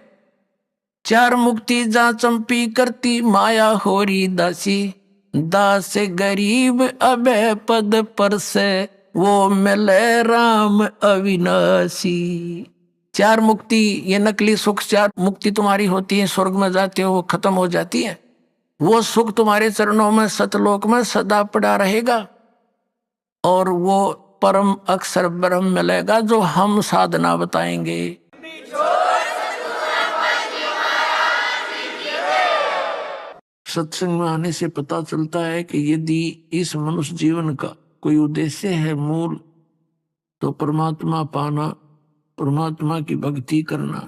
4 मुक्ति जा चंपी करती माया होरी दासी, दास गरीब अबे पद पर से वो मिले राम अविनाशी। 4 मुक्ति ये नकली सुख, 4 मुक्ति तुम्हारी होती है, स्वर्ग में जाते हो वो खत्म हो जाती है। वो सुख तुम्हारे चरणों में सतलोक में सदा पड़ा रहेगा, और वो परम अक्षर ब्रह्म मिलेगा जो हम साधना बताएंगे। सत्संग में आने से पता चलता है कि यदि इस मनुष्य जीवन का कोई उद्देश्य है मूल, तो परमात्मा पाना, परमात्मा की भक्ति करना।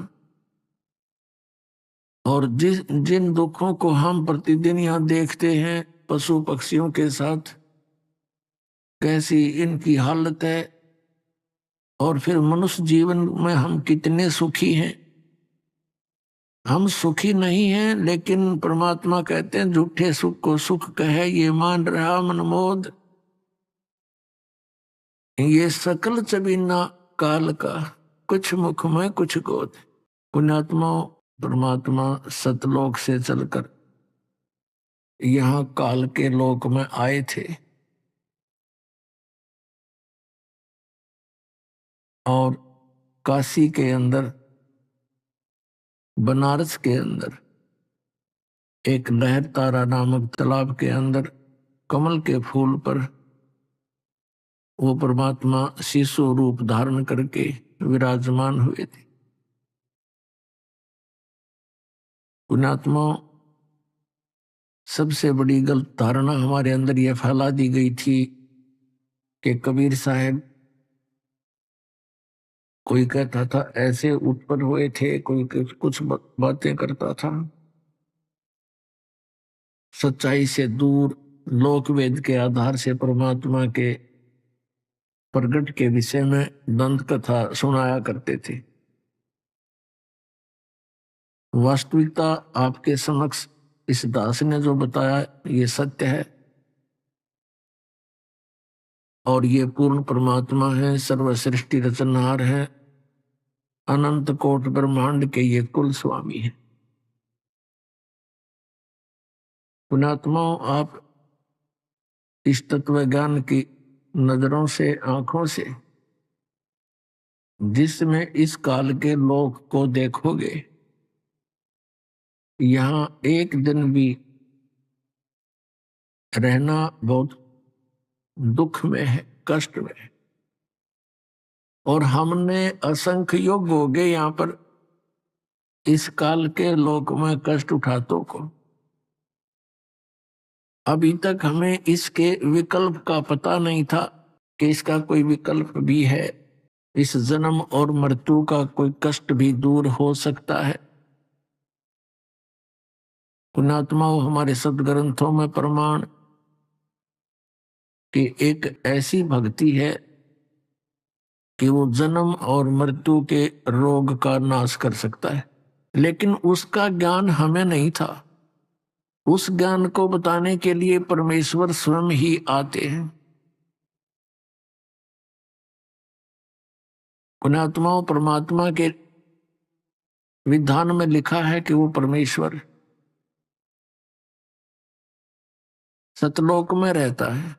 और जिन दुखों को हम प्रतिदिन यहाँ देखते हैं पशु पक्षियों के साथ, कैसी इनकी हालत है, और फिर मनुष्य जीवन में हम कितने सुखी हैं। हम सुखी नहीं हैं, लेकिन परमात्मा कहते हैं झूठे सुख को सुख कहे ये मान रहा मनमोद, ये सकल चबीना काल का, कुछ मुख में कुछ गोद। पुण्यात्मा परमात्मा सतलोक से चलकर यहाँ काल के लोक में आए थे और काशी के अंदर, बनारस के अंदर एक लहर तारा नामक तालाब के अंदर कमल के फूल पर वो परमात्मा शिशु रूप धारण करके विराजमान हुए थे। पुण्यात्मा, सबसे बड़ी गलत धारणा हमारे अंदर यह फैला दी गई थी कि कबीर साहब, कोई कहता था ऐसे उत्पन्न हुए थे, कोई कुछ बातें करता था। सच्चाई से दूर लोक वेद के आधार से परमात्मा के प्रगट के विषय में दंत कथा सुनाया करते थे। वास्तविकता आपके समक्ष इस दास ने जो बताया ये सत्य है और ये पूर्ण परमात्मा है, सर्वसृष्टि रचनहार है, अनंत कोट ब्रह्मांड के ये कुल स्वामी है। पुण्यात्माओं, आप इस तत्व ज्ञान की नजरों से, आंखों से जिसमें इस काल के लोक को देखोगे, यहां एक दिन भी रहना बहुत दुख में है, कष्ट में है। और हमने असंख्य योग हो गए यहां पर इस काल के लोक में कष्ट उठातों को। अभी तक हमें इसके विकल्प का पता नहीं था कि इसका कोई विकल्प भी है, इस जन्म और मृत्यु का कोई कष्ट भी दूर हो सकता है। पुण्यात्माओं, हमारे सदग्रंथों में प्रमाण कि एक ऐसी भक्ति है कि वो जन्म और मृत्यु के रोग का नाश कर सकता है, लेकिन उसका ज्ञान हमें नहीं था। उस ज्ञान को बताने के लिए परमेश्वर स्वयं ही आते हैं। पुण्यात्माओं, परमात्मा के विधान में लिखा है कि वो परमेश्वर सतलोक में रहता है,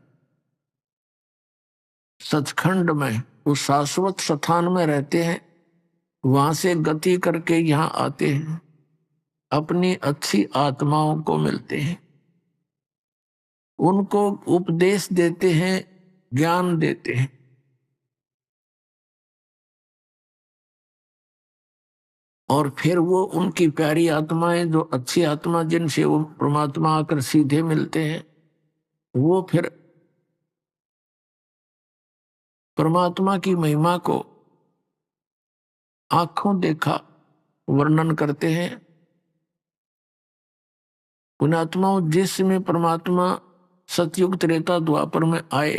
सचखंड में, उस शाश्वत स्थान में रहते हैं, वहां से गति करके यहां आते हैं, अपनी अच्छी आत्माओं को मिलते हैं, उनको उपदेश देते हैं, ज्ञान देते हैं। और फिर वो उनकी प्यारी आत्माएं, जो अच्छी आत्मा जिनसे वो परमात्मा आकर सीधे मिलते हैं, वो फिर परमात्मा की महिमा को आंखों देखा वर्णन करते हैं। पुण्यात्माओं, जिस समय परमात्मा सतयुग त्रेता द्वापर में आए,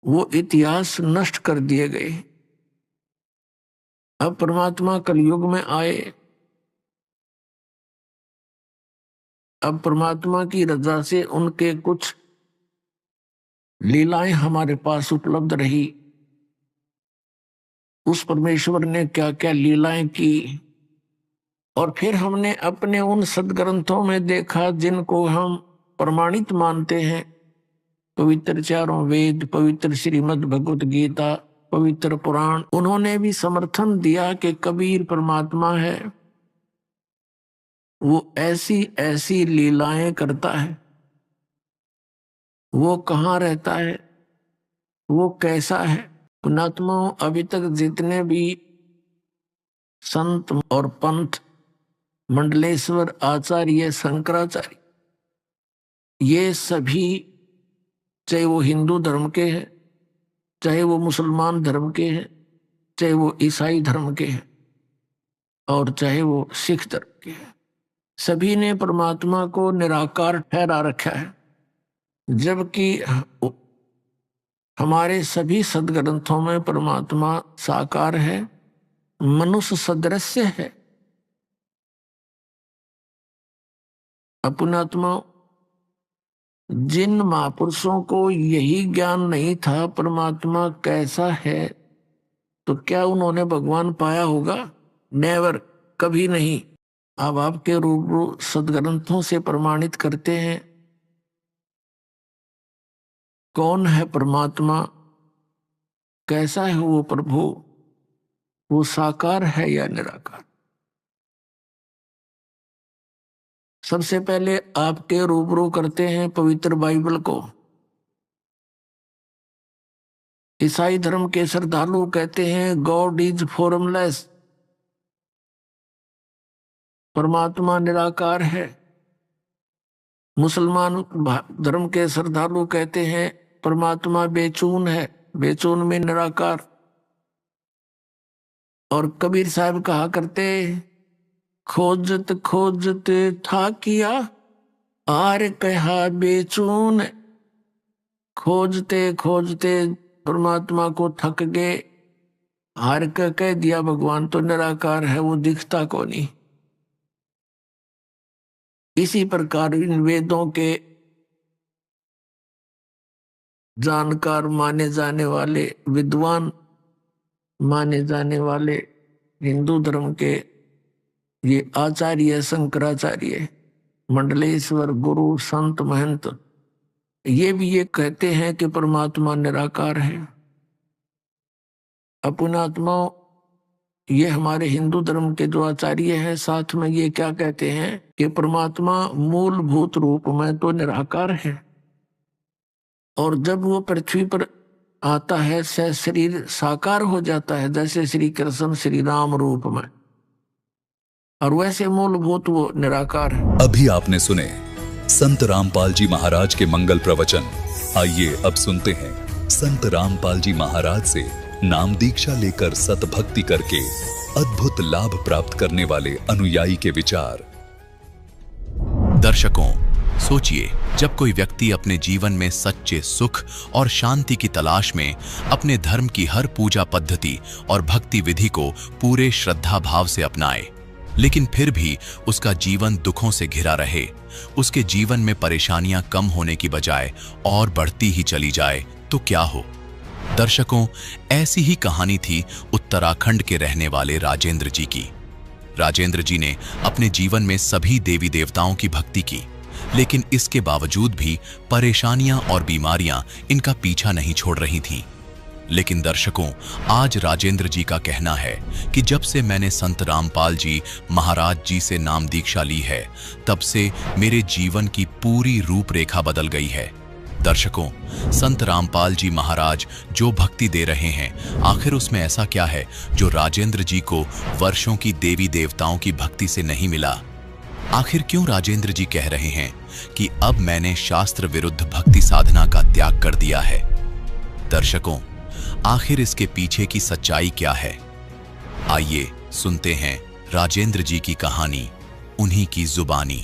वो इतिहास नष्ट कर दिए गए। अब परमात्मा कलयुग में आए, अब परमात्मा की रजा से उनके कुछ लीलाएं हमारे पास उपलब्ध रही। उस परमेश्वर ने क्या क्या लीलाएं की, और फिर हमने अपने उन सदग्रंथों में देखा जिनको हम प्रमाणित मानते हैं, पवित्र चारों वेद, पवित्र श्रीमद् भगवत गीता, पवित्र पुराण, उन्होंने भी समर्थन दिया कि कबीर परमात्मा है, वो ऐसी ऐसी लीलाएं करता है, वो कहाँ रहता है, वो कैसा है। पुण्यात्माओं, अभी तक जितने भी संत और पंथ, मंडलेश्वर, आचार्य, शंकराचार्य, ये सभी, चाहे वो हिंदू धर्म के हैं, चाहे वो मुसलमान धर्म के हैं, चाहे वो ईसाई धर्म के हैं, और चाहे वो सिख धर्म के हैं, सभी ने परमात्मा को निराकार ठहरा रखा है। जबकि हमारे सभी सदग्रंथों में परमात्मा साकार है, मनुष्य सदृश्य है। पुण्यात्मा, जिन महापुरुषों को यही ज्ञान नहीं था परमात्मा कैसा है, तो क्या उन्होंने भगवान पाया होगा? नेवर, कभी नहीं। अब आपके रूबरू सदग्रंथों से प्रमाणित करते हैं कौन है परमात्मा, कैसा है वो प्रभु, वो साकार है या निराकार। सबसे पहले आपके रूबरू करते हैं पवित्र बाइबल को। ईसाई धर्म के श्रद्धालु कहते हैं गॉड इज फॉर्मलेस, परमात्मा निराकार है। मुसलमान धर्म के श्रद्धालु कहते हैं परमात्मा बेचून है, बेचून में निराकार। और कबीर साहब कहा करते खोजत खोजत था किया आर कहा बेचून। खोजते खोजते परमात्मा को थक गए, हार कर कह दिया भगवान तो निराकार है, वो दिखता को नहीं। इसी प्रकार इन वेदों के जानकार माने जाने वाले, विद्वान माने जाने वाले हिंदू धर्म के ये आचार्य, शंकराचार्य, मंडलेश्वर, गुरु, संत, महंत, ये भी ये कहते हैं कि परमात्मा निराकार है। अपनात्मा ये हमारे हिंदू धर्म के जो आचार्य हैं साथ में ये क्या कहते हैं कि परमात्मा मूलभूत रूप में तो निराकार है, और जब वो पृथ्वी पर आता है से शरीर साकार हो जाता है, जैसे श्री कृष्ण श्री राम रूप में, और वैसे मूलभूत वो निराकार है। अभी आपने सुने संत रामपाल जी महाराज के मंगल प्रवचन। आइए अब सुनते हैं संत रामपाल जी महाराज से नाम दीक्षा लेकर सतभक्ति करके अद्भुत लाभ प्राप्त करने वाले अनुयायी के विचार। दर्शकों, सोचिए, जब कोई व्यक्ति अपने जीवन में सच्चे सुख और शांति की तलाश में अपने धर्म की हर पूजा पद्धति और भक्ति विधि को पूरे श्रद्धा भाव से अपनाए, लेकिन फिर भी उसका जीवन दुखों से घिरा रहे, उसके जीवन में परेशानियां कम होने की बजाय और बढ़ती ही चली जाए, तो क्या हो? दर्शकों, ऐसी ही कहानी थी उत्तराखंड के रहने वाले राजेंद्र जी की। राजेंद्र जी ने अपने जीवन में सभी देवी देवताओं की भक्ति की, लेकिन इसके बावजूद भी परेशानियां और बीमारियां इनका पीछा नहीं छोड़ रही थीं। लेकिन दर्शकों, आज राजेंद्र जी का कहना है कि जब से मैंने संत रामपाल जी महाराज जी से नाम दीक्षा ली है, तब से मेरे जीवन की पूरी रूपरेखा बदल गई है। दर्शकों, संत रामपाल जी महाराज जो भक्ति दे रहे हैं, आखिर उसमें ऐसा क्या है जो राजेंद्र जी को वर्षों की देवी देवताओं की भक्ति से नहीं मिला? आखिर क्यों राजेंद्र जी कह रहे हैं कि अब मैंने शास्त्र विरुद्ध भक्ति साधना का त्याग कर दिया है? दर्शकों, आखिर इसके पीछे की सच्चाई क्या है? आइए सुनते हैं राजेंद्र जी की कहानी, उन्हीं की जुबानी।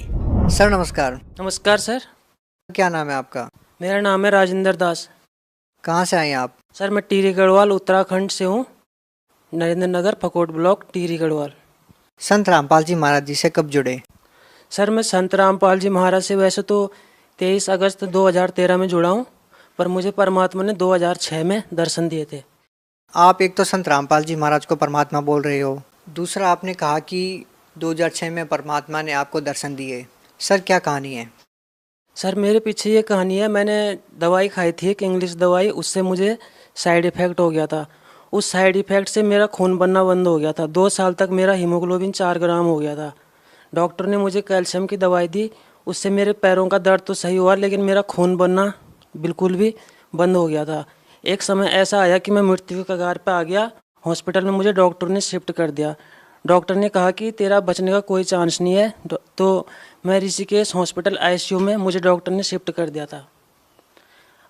सर नमस्कार। नमस्कार सर। क्या नाम है आपका? मेरा नाम है राजेंद्र दास। कहाँ से आए हैं आप? सर मैं टिहरी गढ़वाल उत्तराखंड से हूँ, नरेंद्र नगर फकोट ब्लॉक टिहरी गढ़वाल। संत रामपाल जी महाराज जी से कब जुड़े? सर मैं संत रामपाल जी महाराज से वैसे तो 23 अगस्त 2013 में जुड़ा हूँ, पर मुझे परमात्मा ने 2006 में दर्शन दिए थे। आप एक तो संत रामपाल जी महाराज को परमात्मा बोल रहे हो, दूसरा आपने कहा कि 2006 में परमात्मा ने आपको दर्शन दिए। सर क्या कहानी है? सर मेरे पीछे ये कहानी है, मैंने दवाई खाई थी एक इंग्लिश दवाई, उससे मुझे साइड इफ़ेक्ट हो गया था। उस साइड इफ़ेक्ट से मेरा खून बनना बंद हो गया था। 2 साल तक मेरा हीमोग्लोबिन 4 ग्राम हो गया था। डॉक्टर ने मुझे कैल्शियम की दवाई दी, उससे मेरे पैरों का दर्द तो सही हुआ, लेकिन मेरा खून बनना बिल्कुल भी बंद हो गया था। एक समय ऐसा आया कि मैं मृत्यु के कगार पर आ गया। हॉस्पिटल में मुझे डॉक्टर ने शिफ्ट कर दिया। डॉक्टर ने कहा कि तेरा बचने का कोई चांस नहीं है, तो मैं ऋषिकेश हॉस्पिटल आईसीयू में मुझे डॉक्टर ने शिफ्ट कर दिया था।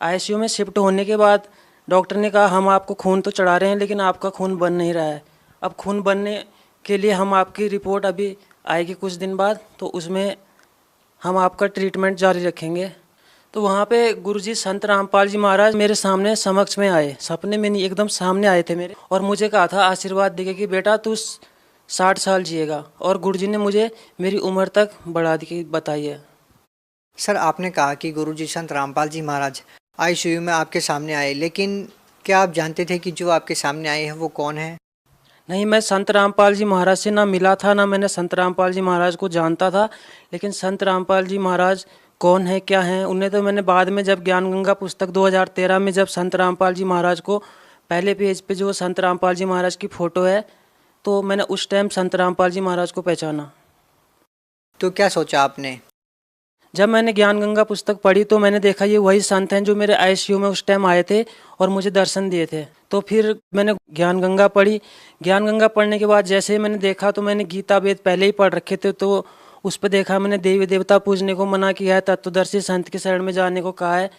आईसीयू में शिफ्ट होने के बाद डॉक्टर ने कहा हम आपको खून तो चढ़ा रहे हैं, लेकिन आपका खून बन नहीं रहा है। अब खून बनने के लिए हम आपकी रिपोर्ट अभी आएगी कुछ दिन बाद, तो उसमें हम आपका ट्रीटमेंट जारी रखेंगे। तो वहाँ पे गुरुजी संत रामपाल जी महाराज मेरे सामने समक्ष में आए, सपने में नहीं, एकदम सामने आए थे मेरे, और मुझे कहा था आशीर्वाद देके कि बेटा तू 60 साल जिएगा। और गुरुजी ने मुझे मेरी उम्र तक बढ़ा दी बताई है। सर आपने कहा कि गुरुजी संत रामपाल जी महाराज आईसीयू में आपके सामने आए, लेकिन क्या आप जानते थे कि जो आपके सामने आए हैं वो कौन है? नहीं, मैं संत रामपाल जी महाराज से ना मिला था, ना मैंने संत रामपाल जी महाराज को जानता था। लेकिन संत रामपाल जी महाराज कौन है, क्या हैं, उन्हें तो मैंने बाद में, जब ज्ञान गंगा पुस्तक 2013 में जब संत रामपाल जी महाराज को पहले पेज पे जो संत रामपाल जी महाराज की फ़ोटो है, तो मैंने उस टाइम संत रामपाल जी महाराज को पहचाना। तो क्या सोचा आपने? जब मैंने ज्ञान गंगा पुस्तक पढ़ी तो मैंने देखा ये वही संत हैं जो मेरे ICU में उस टाइम आए थे और मुझे दर्शन दिए थे। तो फिर मैंने ज्ञान गंगा पढ़ी। ज्ञान गंगा पढ़ने के बाद जैसे ही मैंने देखा, तो मैंने गीता वेद पहले ही पढ़ रखे थे, तो उस पर देखा मैंने देवी देवता पूजने को मना किया है, तत्वदर्शी संत के शरण में जाने को कहा है।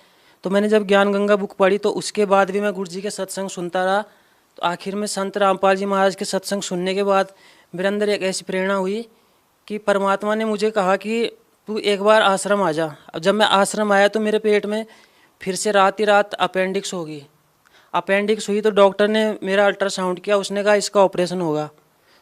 तो मैंने जब ज्ञान गंगा बुक पढ़ी तो उसके बाद भी मैं गुरु जी के सत्संग सुनता रहा। तो आखिर में संत रामपाल जी महाराज के सत्संग सुनने के बाद मेरे अंदर एक ऐसी प्रेरणा हुई कि परमात्मा ने मुझे कहा कि तू एक बार आश्रम आ जा। अब जब मैं आश्रम आया तो मेरे पेट में फिर से रात ही रात अपेंडिक्स होगी। अपेंडिक्स हुई तो डॉक्टर ने मेरा अल्ट्रासाउंड किया, उसने कहा इसका ऑपरेशन होगा।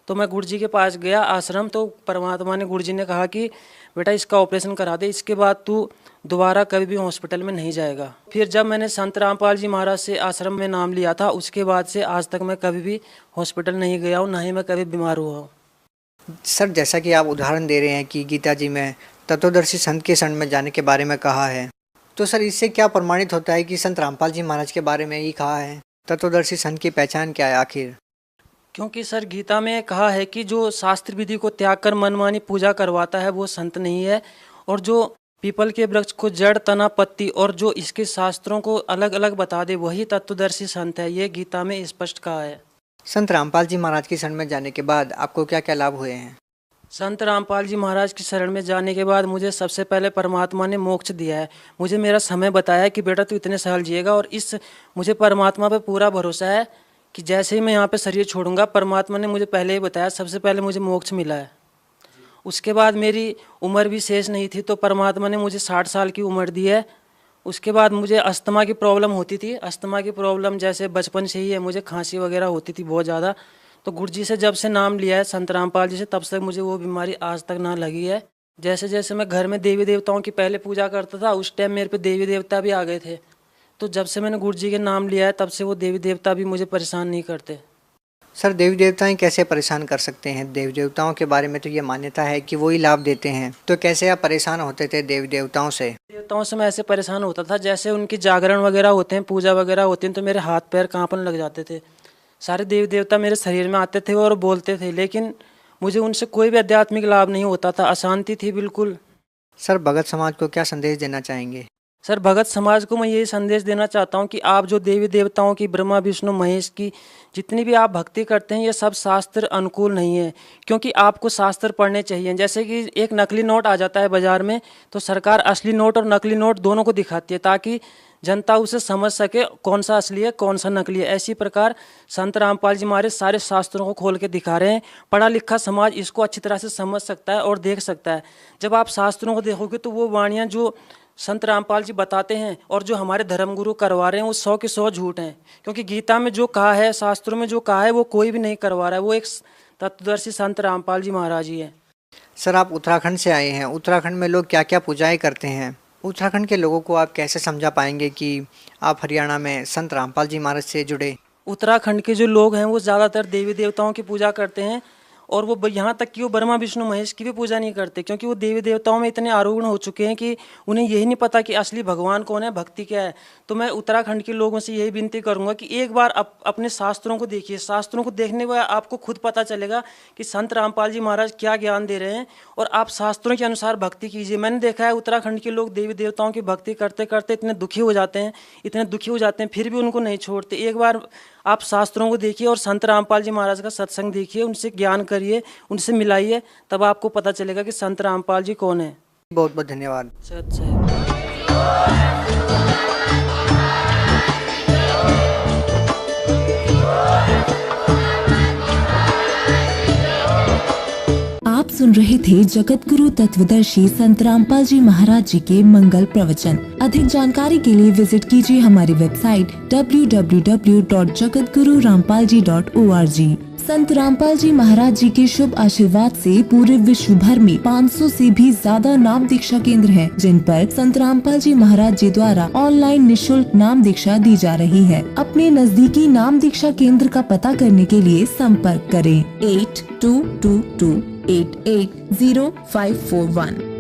तो मैं गुरु जी के पास गया आश्रम, तो परमात्मा ने, गुरु जी ने कहा कि बेटा इसका ऑपरेशन करा दे, इसके बाद तू दोबारा कभी भी हॉस्पिटल में नहीं जाएगा। फिर जब मैंने संत रामपाल जी महाराज से आश्रम में नाम लिया था, उसके बाद से आज तक मैं कभी भी हॉस्पिटल नहीं गया हूँ, ना ही मैं कभी बीमार हुआ हूँ। सर, जैसा कि आप उदाहरण दे रहे हैं कि गीता जी में तत्वदर्शी संत के शरण में जाने के बारे में कहा है, तो सर इससे क्या प्रमाणित होता है कि संत रामपाल जी महाराज के बारे में ही कहा है? तत्वदर्शी संत की पहचान क्या है आखिर? क्योंकि सर गीता में कहा है कि जो शास्त्र विधि को त्याग कर मनमानी पूजा करवाता है वो संत नहीं है, और जो पीपल के वृक्ष को जड़, तना, पत्ती और जो इसके शास्त्रों को अलग अलग बता दे वही तत्वदर्शी संत है। ये गीता में स्पष्ट कहा है। संत रामपाल जी महाराज की शरण में जाने के बाद आपको क्या क्या लाभ हुए हैं? संत रामपाल जी महाराज की शरण में जाने के बाद मुझे सबसे पहले परमात्मा ने मोक्ष दिया है। मुझे मेरा समय बताया कि बेटा तू इतने साल जिएगा, और मुझे परमात्मा पे पूरा भरोसा है कि जैसे ही मैं यहाँ पे शरीर छोड़ूंगा, परमात्मा ने मुझे पहले ही बताया, सबसे पहले मुझे मोक्ष मिला है। उसके बाद मेरी उम्र भी शेष नहीं थी, तो परमात्मा ने मुझे 60 साल की उम्र दी है। उसके बाद मुझे अस्थमा की प्रॉब्लम होती थी। अस्थमा की प्रॉब्लम जैसे बचपन से ही है, मुझे खांसी वगैरह होती थी बहुत ज़्यादा। तो गुरु जी से जब से नाम लिया है संत रामपाल जी से, तब से मुझे वो बीमारी आज तक ना लगी है। जैसे जैसे मैं घर में देवी देवताओं की पहले पूजा करता था, उस टाइम मेरे पे देवी देवता भी आ गए थे। तो जब से मैंने गुरु जी के नाम लिया है, तब से वो देवी देवता भी मुझे परेशान नहीं करते। सर, देवी देवताएं कैसे परेशान कर सकते हैं? देवी देवताओं के बारे में तो ये मान्यता है कि वो ही लाभ देते हैं, तो कैसे आप परेशान होते थे देवी देवताओं से? देवताओं से मैं ऐसे परेशान होता था, जैसे उनकी जागरण वगैरह होते हैं, पूजा वगैरह होती हैं, तो मेरे हाथ पैर कांपने लग जाते थे। सारे देवी देवता मेरे शरीर में आते थे और बोलते थे, लेकिन मुझे उनसे कोई भी आध्यात्मिक लाभ नहीं होता था, अशांति थी बिल्कुल। सर, भगत समाज को क्या संदेश देना चाहेंगे? सर, भगत समाज को मैं यही संदेश देना चाहता हूँ कि आप जो देवी देवताओं की, ब्रह्मा विष्णु महेश की जितनी भी आप भक्ति करते हैं, ये सब शास्त्र अनुकूल नहीं है। क्योंकि आपको शास्त्र पढ़ने चाहिए। जैसे कि एक नकली नोट आ जाता है बाजार में, तो सरकार असली नोट और नकली नोट दोनों को दिखाती है, ताकि जनता उसे समझ सके कौन सा असली है कौन सा नकली है। ऐसी प्रकार संत रामपाल जी हमारे सारे शास्त्रों को खोल के दिखा रहे हैं। पढ़ा लिखा समाज इसको अच्छी तरह से समझ सकता है और देख सकता है। जब आप शास्त्रों को देखोगे तो वो वाणियाँ जो संत रामपाल जी बताते हैं और जो हमारे धर्मगुरु करवा रहे हैं, वो 100 के 100 झूठ हैं। क्योंकि गीता में जो कहा है, शास्त्रों में जो कहा है, वो कोई भी नहीं करवा रहा है, वो एक तत्वदर्शी संत रामपाल जी महाराज ही है। सर, आप उत्तराखंड से आए हैं। उत्तराखंड में लोग क्या क्या पूजाएं करते हैं? उत्तराखंड के लोगों को आप कैसे समझा पाएंगे कि आप हरियाणा में संत रामपाल जी महाराज से जुड़े? उत्तराखंड के जो लोग हैं वो ज़्यादातर देवी देवताओं की पूजा करते हैं, और वो यहाँ तक कि वो ब्रह्मा विष्णु महेश की भी पूजा नहीं करते, क्योंकि वो देवी देवताओं में इतने आरूढ़ हो चुके हैं कि उन्हें यही नहीं पता कि असली भगवान कौन है, भक्ति क्या है। तो मैं उत्तराखंड के लोगों से यही विनती करूंगा कि एक बार अपने शास्त्रों को देखिए। शास्त्रों को देखने के बाद आपको खुद पता चलेगा कि संत रामपाल जी महाराज क्या ज्ञान दे रहे हैं, और आप शास्त्रों के अनुसार भक्ति कीजिए। मैंने देखा है उत्तराखंड के लोग देवी देवताओं की भक्ति करते करते इतने दुखी हो जाते हैं, फिर भी उनको नहीं छोड़ते। एक बार आप शास्त्रों को देखिए और संत रामपाल जी महाराज का सत्संग देखिए, उनसे ज्ञान करिए, उनसे मिलाइए, तब आपको पता चलेगा कि संत रामपाल जी कौन है। बहुत बहुत धन्यवाद। आप सुन रहे थे जगत गुरु तत्वदर्शी संत रामपाल जी महाराज जी के मंगल प्रवचन। अधिक जानकारी के लिए विजिट कीजिए हमारी वेबसाइट www.jagatgururampalji.org। संत रामपाल जी महाराज जी के शुभ आशीर्वाद से पूरे विश्व भर में 500 से भी ज्यादा नाम दीक्षा केंद्र हैं, जिन पर संत रामपाल जी महाराज जी द्वारा ऑनलाइन निशुल्क नाम दीक्षा दी जा रही है। अपने नजदीकी नाम दीक्षा केंद्र का पता करने के लिए संपर्क करें 8222880541।